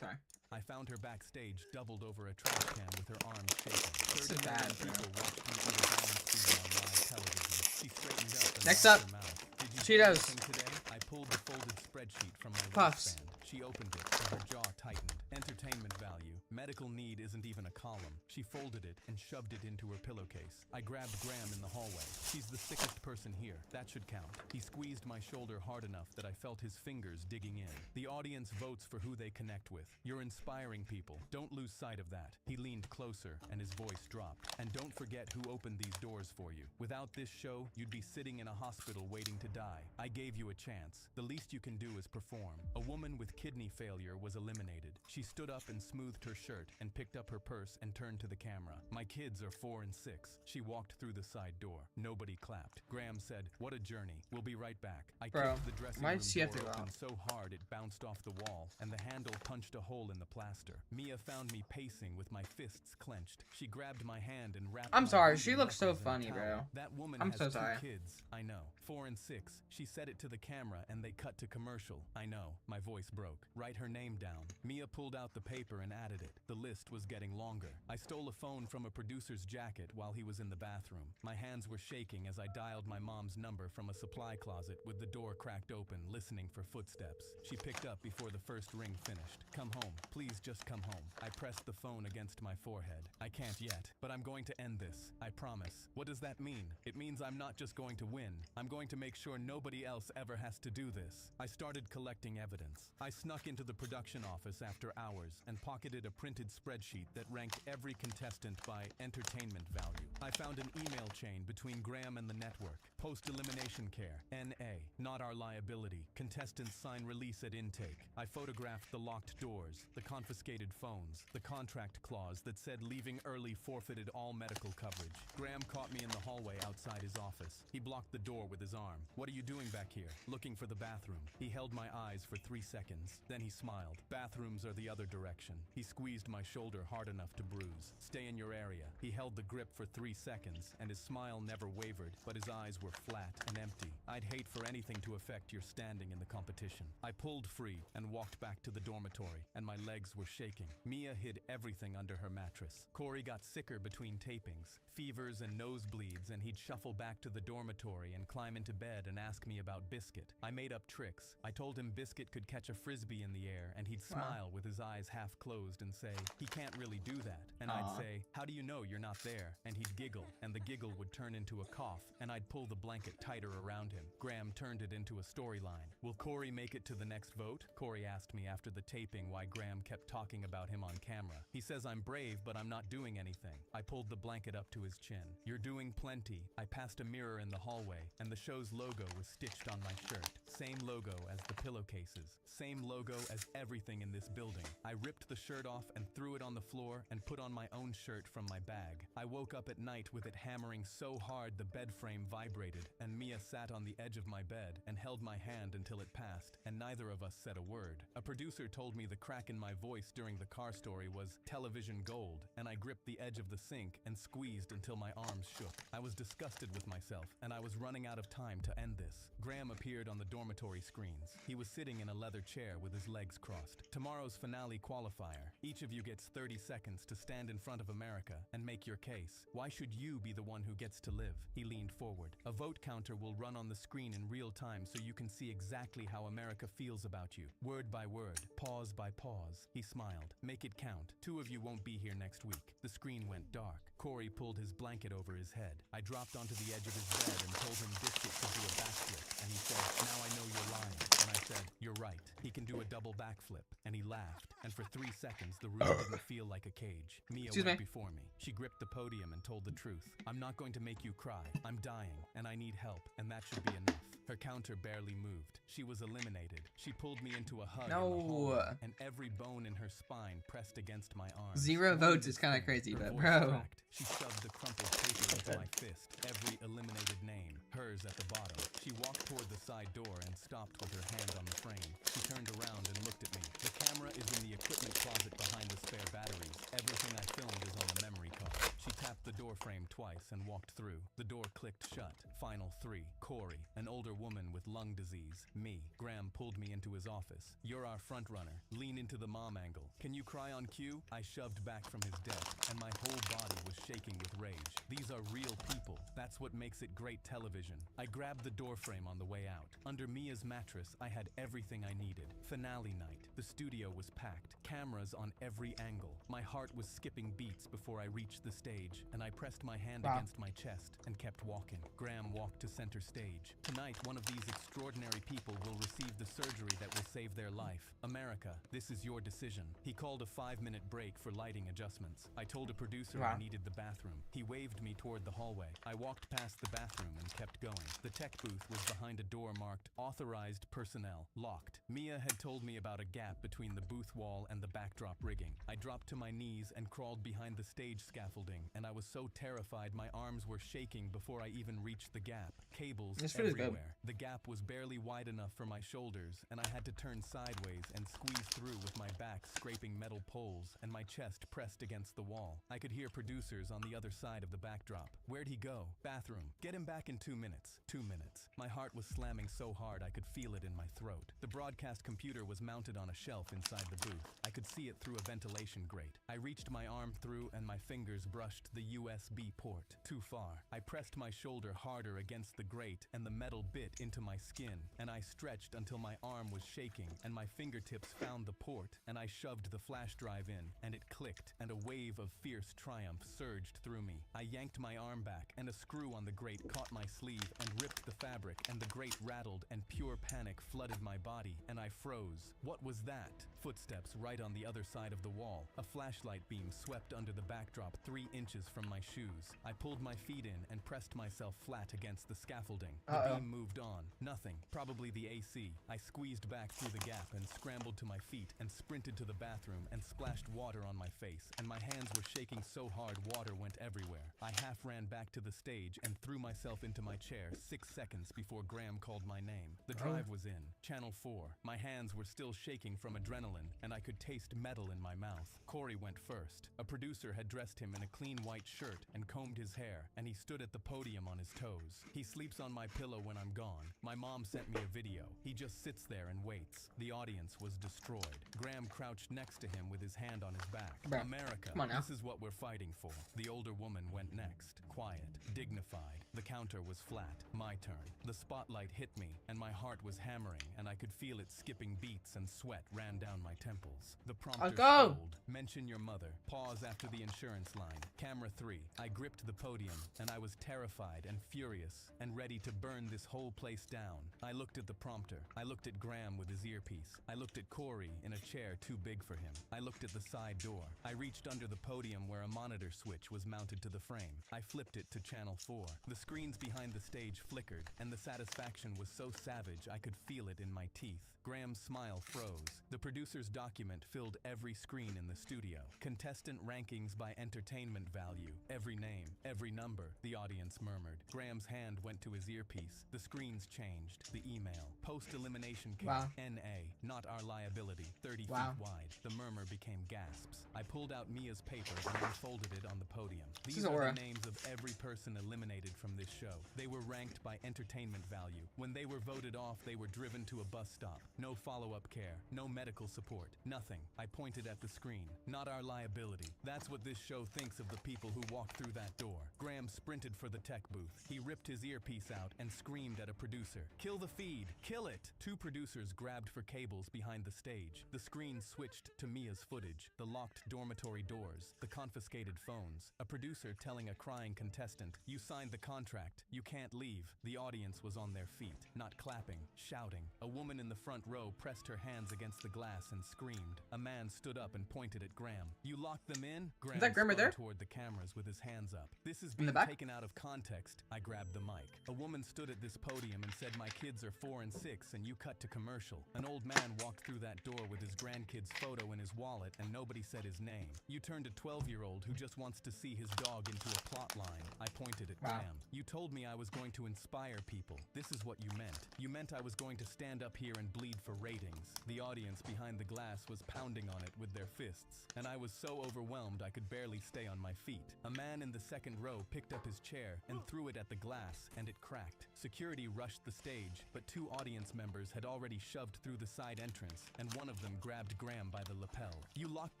Sorry. I found her backstage doubled over a trash can with her arms shaking. This is 30 bad, million bro. people watched me eat a balance beam on live television. She straightened up and Next wiped up. her mouth. Did you Cheetos. do anything today? I pulled the folded spreadsheet from my Puffs. waistband. She opened it and her jaw tightened. Entertainment value. Medical need isn't even a column. She folded it and shoved it into her pillowcase. I grabbed Graham in the hallway. She's the sickest person here. That should count. He squeezed my shoulder hard enough that I felt his fingers digging in. The audience votes for who they connect with. You're inspiring people. Don't lose sight of that. He leaned closer and his voice dropped. And don't forget who opened these doors for you. Without this show, you'd be sitting in a hospital waiting to die. I gave you a chance. The least you can do is perform. A woman with kidney failure was eliminated. She stood up and smoothed her shirt and picked up her purse and turned to the camera. My kids are 4 and 6. She walked through the side door. Nobody clapped. Graham said, "What a journey. We'll be right back." I Bro, kicked the dressing why room does she have door to go open out? so hard it bounced off the wall and the handle punched a hole in the plaster. Mia found me pacing with my fists clenched. She grabbed my hand and wrapped I'm my sorry, bleeding she looks so knuckles in a funny, towel. bro. That woman I'm has so 2 sorry. kids. I know. 4 and 6. She said it to the camera and they cut to commercial. I know. My voice broke. Write her name down. Mia pulled out the paper and added it. The list was getting longer. I stole a phone from a producer's jacket while he was in the bathroom. My hands were shaking as I dialed my mom's number from a supply closet with the door cracked open, listening for footsteps. She picked up before the first ring finished. "Come home. Please just come home." I pressed the phone against my forehead. "I can't yet, but I'm going to end this. I promise." What does that mean? It means I'm not just going to win. I'm going to make sure nobody else ever has to do this. I started collecting evidence. I snuck into the production office after hours and pocketed a printed spreadsheet that ranked every contestant by entertainment value. I found an email chain between Graham and the network. Post-elimination care, NA, not our liability. Contestants sign release at intake. I photographed the locked doors, the confiscated phones, the contract clause that said leaving early forfeited all medical coverage. Graham caught me in the hallway outside his office. He blocked the door with his arm. "What are you doing back here?" "Looking for the bathroom." He held my eyes for 3 seconds. Then he smiled. "Bathrooms are the other direction." He squeezed my shoulder hard enough to bruise. "Stay in your area." He held the grip for 3 seconds, and his smile never wavered, but his eyes were flat and empty. I'd hate for anything to affect your standing in the competition. I pulled free and walked back to the dormitory, and my legs were shaking. Mia hid everything under her mattress. Corey got sicker between tapings, fevers and nosebleeds, and he'd shuffle back to the dormitory and climb into bed and ask me about Biscuit. I made up tricks. I told him Biscuit could catch a frisbee in the air, and he'd smile with his eyes half closed and say, "He can't really do that." And I'd Aw. say, "How do you know you're not there?" And he'd giggle, and the giggle would turn into a cough, and I'd pull the blanket tighter around him. Graham turned it into a storyline. Will Corey make it to the next vote? Corey asked me after the taping why Graham kept talking about him on camera. He says I'm brave, but I'm not doing anything. I pulled the blanket up to his chin. You're doing plenty. I passed a mirror in the hallway, and the show's logo was stitched on my shirt. Same logo as the pillowcases. Same logo as everything in this building. I ripped the shirt off and threw it on the floor and put on my own shirt from my bag. I woke up at night with it hammering so hard the bed frame vibrated, and Mia sat on the edge of my bed and held my hand until it passed, and neither of us said a word. A producer told me the crack in my voice during the car story was television gold, and I gripped the edge of the sink and squeezed until my arms shook. I was disgusted with myself, and I was running out of time to end this. Graham appeared on the dormitory screens. He was sitting in a leather chair with his legs crossed. Tomorrow's finale qualifier. Each of you gets 30 seconds to stand in front of America and make your case. Why should you be the one who gets to live? He leaned forward. A vote counter will run on the screen in real time so you can see exactly how America feels about you. Word by word, pause by pause. He smiled. Make it count. 2 of you won't be here next week. The screen went dark. Corey pulled his blanket over his head. I dropped onto the edge of his bed and told him Biscuit could do a backflip. And he said, now I know you're lying. And I said, you're right. He can do a double backflip. And he laughed. And for 3 seconds, the room didn't feel like a cage. Mia went before me. She gripped the podium and told the truth. I'm not going to make you cry. I'm dying, and I need help, and that should be enough. Her counter barely moved. She was eliminated. She pulled me into a hug in the hallway, and every bone in her spine pressed against my arm. 0 votes is kind of crazy, Her but voice bro. cracked. She shoved the crumpled paper into my fist. Every eliminated name, hers at the bottom. She walked toward the side door and stopped with her hand on the frame. She turned around and looked at me. The camera is in the equipment closet behind the spare batteries. Everything I filmed is on the memory card. She tapped the door frame twice and walked through. The door clicked shut. Final 3. Corey, an older woman with lung disease. Me. Graham pulled me into his office. You're our front runner. Lean into the mom angle. Can you cry on cue? I shoved back from his desk, and my whole body was shaking with rage. These are real people. That's what makes it great television. I grabbed the door frame on the way out. Under Mia's mattress, I had everything I needed. Finale night. The studio was packed. Cameras on every angle. My heart was skipping beats before I reached the stage, and I pressed my hand against my chest and kept walking. Graham walked to center stage. Tonight, one of these extraordinary people will receive the surgery that will save their life. America, this is your decision. He called a 5-minute break for lighting adjustments. I told a producer I needed the bathroom. He waved me toward the hallway. I walked past the bathroom and kept going. The tech booth was behind a door marked Authorized Personnel, locked. Mia had told me about a gap between the booth wall and the backdrop rigging. I dropped to my knees and crawled behind the stage scaffolding, and I was so terrified my arms were shaking before I even reached the gap. Cables everywhere. The gap was barely wide enough for my shoulders, and I had to turn sideways and squeeze through with my back scraping metal poles and my chest pressed against the wall. I could hear producers on the other side of the backdrop. Where'd he go? Bathroom. Get him back in 2 minutes. 2 minutes. My heart was slamming so hard I could feel it in my throat. The broadcast computer was mounted on a shelf inside the booth. I could see it through a ventilation grate. I reached my arm through and my fingers brushed the USB port. Too far. I pressed my shoulder harder against the grate and the metal bit into my skin, and I stretched until my arm was shaking and my fingertips found the port, and I shoved the flash drive in, and it clicked, and a wave of fierce triumph surged through me. I yanked my arm back, and a screw on the grate caught my sleeve and ripped the fabric, and the grate rattled, and pure panic flooded my body, and I froze. What was that? Footsteps right on the other side of the wall. A flashlight beam swept under the backdrop 3 inches from my shoes. I pulled my feet in and pressed myself flat against the scaffolding. The beam moved on. Nothing. Probably the AC. I squeezed back through the gap and scrambled to my feet and sprinted to the bathroom and splashed water on my face, and my hands were shaking so hard water went everywhere. I half ran back to the stage and threw myself into my chair 6 seconds before Graham called my name. The drive was in. Channel 4. My hands were still shaking from adrenaline, and I could taste metal in my mouth. Corey went first. A producer had dressed him in a clean white shirt and combed his hair, and he stood at the podium on his toes. He sleeps on my pillow when I'm gone. My mom sent me a video. He just sits there and waits. The audience was destroyed. Graham crouched next to him with his hand on his back. Bro, America, come on now. this is what we're fighting for. The older woman went next. Quiet, dignified. The counter was flat. My turn. The spotlight hit me, and my heart was hammering, and I could feel it skipping beats, and sweat ran down my temples. The prompter go! scrolled. Mention your mother. Pause after the insurance line. line. Camera 3. I gripped the podium, and I was terrified and furious and ready to burn this whole place down. I looked at the prompter. I looked at Graham with his earpiece. I looked at Corey in a chair too big for him. I looked at the side door. I reached under the podium where a monitor switch was mounted to the frame. I flipped it to channel 4. The screens behind the stage flickered, and the satisfaction was so savage I could feel it in my teeth. Graham's smile froze. The producer's document filled every screen in the studio. Contestant rankings by entertainment value. Every name, every number, the audience murmured. Graham's hand went to his earpiece. The screens changed. The email. Post-elimination case. Wow. NA. Not our liability. 30 Wow. feet wide. The murmur became gasps. I pulled out Mia's paper and unfolded it on the podium. This These is are Aura. the names of every person eliminated from this show. They were ranked by entertainment value. When they were voted off, they were driven to a bus stop. No follow-up care. No medical support. Nothing. I pointed at the screen. Not our liability. That's what this show thinks of the people who walk through that door. Graham sprinted for the tech booth. He ripped his earpiece out and screamed at a producer. Kill the feed! Kill it! Two producers grabbed for cables behind the stage. The screen switched to Mia's footage. The locked dormitory doors. The confiscated phones. A producer telling a crying contestant, "You signed the contract. You can't leave." The audience was on their feet, not clapping, shouting. A woman in the front row pressed her hands against the glass and screamed. A man stood up and pointed at Graham. "You locked them in?" Graham that Graham right spun there? toward the cameras with his hands up. "This is In the being back? taken out of context." I grabbed the mic. A woman stood at this podium and said, "My kids are 4 and 6 and you cut to commercial." An old man walked through that door with his grandkid's photo in his wallet and nobody said his name. "You turned a 12-year-old who just wants to see his dog into a plot line." I pointed at Wow. Graham. "You told me I was going to inspire people. This is what you meant. You meant I was going to stand up here and bleed for ratings." The audience behind the glass was pounding on it with their fists, and I was so overwhelmed I could barely stay on my feet. A man in the second row picked up his chair and threw it at the glass, and it cracked. Security rushed the stage, but 2 audience members had already shoved through the side entrance, and one of them grabbed Graham by the lapel. "You locked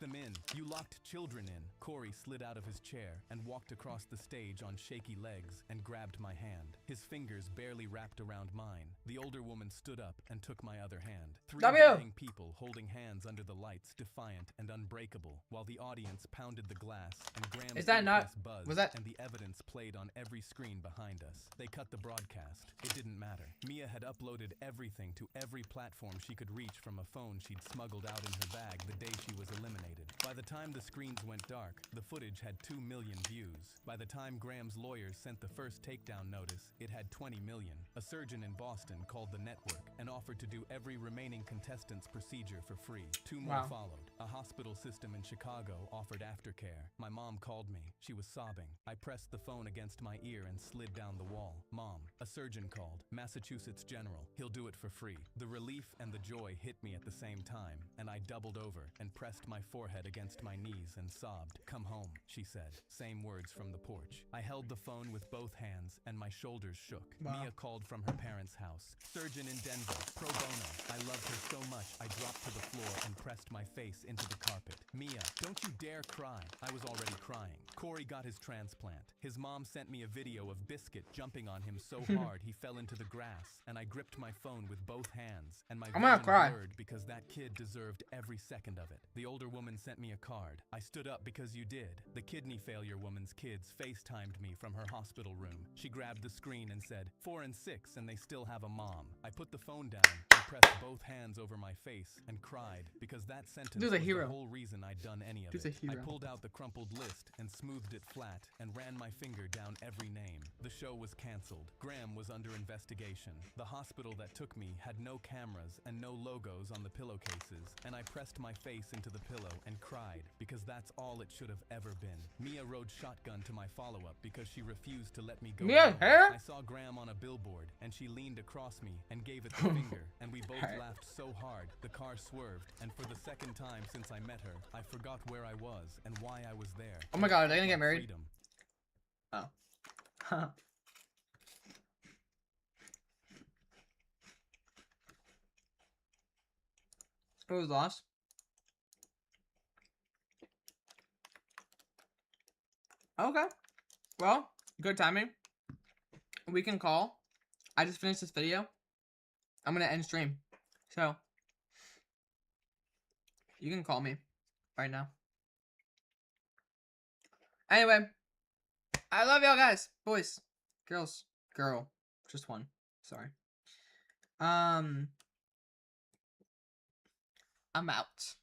them in. You locked children in." Corey slid out of his chair and walked across the stage on shaky legs and grabbed my hand. His fingers barely wrapped around mine. The older woman stood up and took my other hand. 3 W! dying people holding hands under the lights, defiant and unbreakable, while the audience pounded the glass and Graham's Is that not- earpiece buzzed was that- and the evidence played on every screen behind us. They cut the broadcast. It didn't matter. Mia had uploaded everything to every platform she could reach from a phone she'd smuggled out in her bag the day she was eliminated. By the time the screens went dark, the footage had 2 million views. By the time Graham's lawyers sent the first takedown notice, it had 20 million. A surgeon in Boston called the network and offered to do every remaining contestant's procedure for free. 2 more Wow. followed. A hospital system in Chicago offered aftercare. My mom called me. She was sobbing. I pressed the phone against my ear and slid down the wall. "Mom, a surgeon called. Massachusetts General. He'll do it for free." The relief and the joy hit me at the same time, and I doubled over and pressed my forehead against my knees and sobbed. "Come home," she said. Same words from the porch. I held the phone with both hands and my shoulders shook. Wow. Mia called from her parents' house. "Surgeon in Denver. Pro bono." I loved her so much I dropped to the floor and pressed my face into the carpet. "Mia, don't you dare cry." I was already crying. Corey got his transplant. His mom sent me a video of Biscuit jumping on him so hard he fell into the grass, and I gripped my phone with both hands, and my I'm gonna vision cry. blurred because that kid deserved every second of it. The older woman sent me a card. "I stood up because you did." The kidney failure woman's kids FaceTimed me from her hospital room. She grabbed the screen and said, 4 and 6 and they still have a mom. I put the phone down and pressed both hands over my face and cried because that sentence Dude's a was hero. the whole reason I'd done any of Dude's a it. I hero. pulled out the crumpled list and smoothed it flat and ran my finger down every name. The show was canceled. Graham was under investigation. The hospital that took me had no cameras and no logos on the pillowcases, and I pressed my face into the pillow and cried because that's all it should have ever been. Mia rode shotgun to my follow-up because she refused to let me go Mia, alone. huh? I saw Graham on a billboard and she leaned across me and gave it the finger, and we both Alright. laughed so hard the car swerved, and for the second time since I met her, I forgot where I was and why I was there. Oh my god, are they gonna get married? Freedom. Oh. It was lost. Okay. Well, good timing. We can call. I just finished this video. I'm gonna end stream. So you can call me right now. Anyway, I love y'all guys, boys, girls, girl, just one. Sorry. I'm out.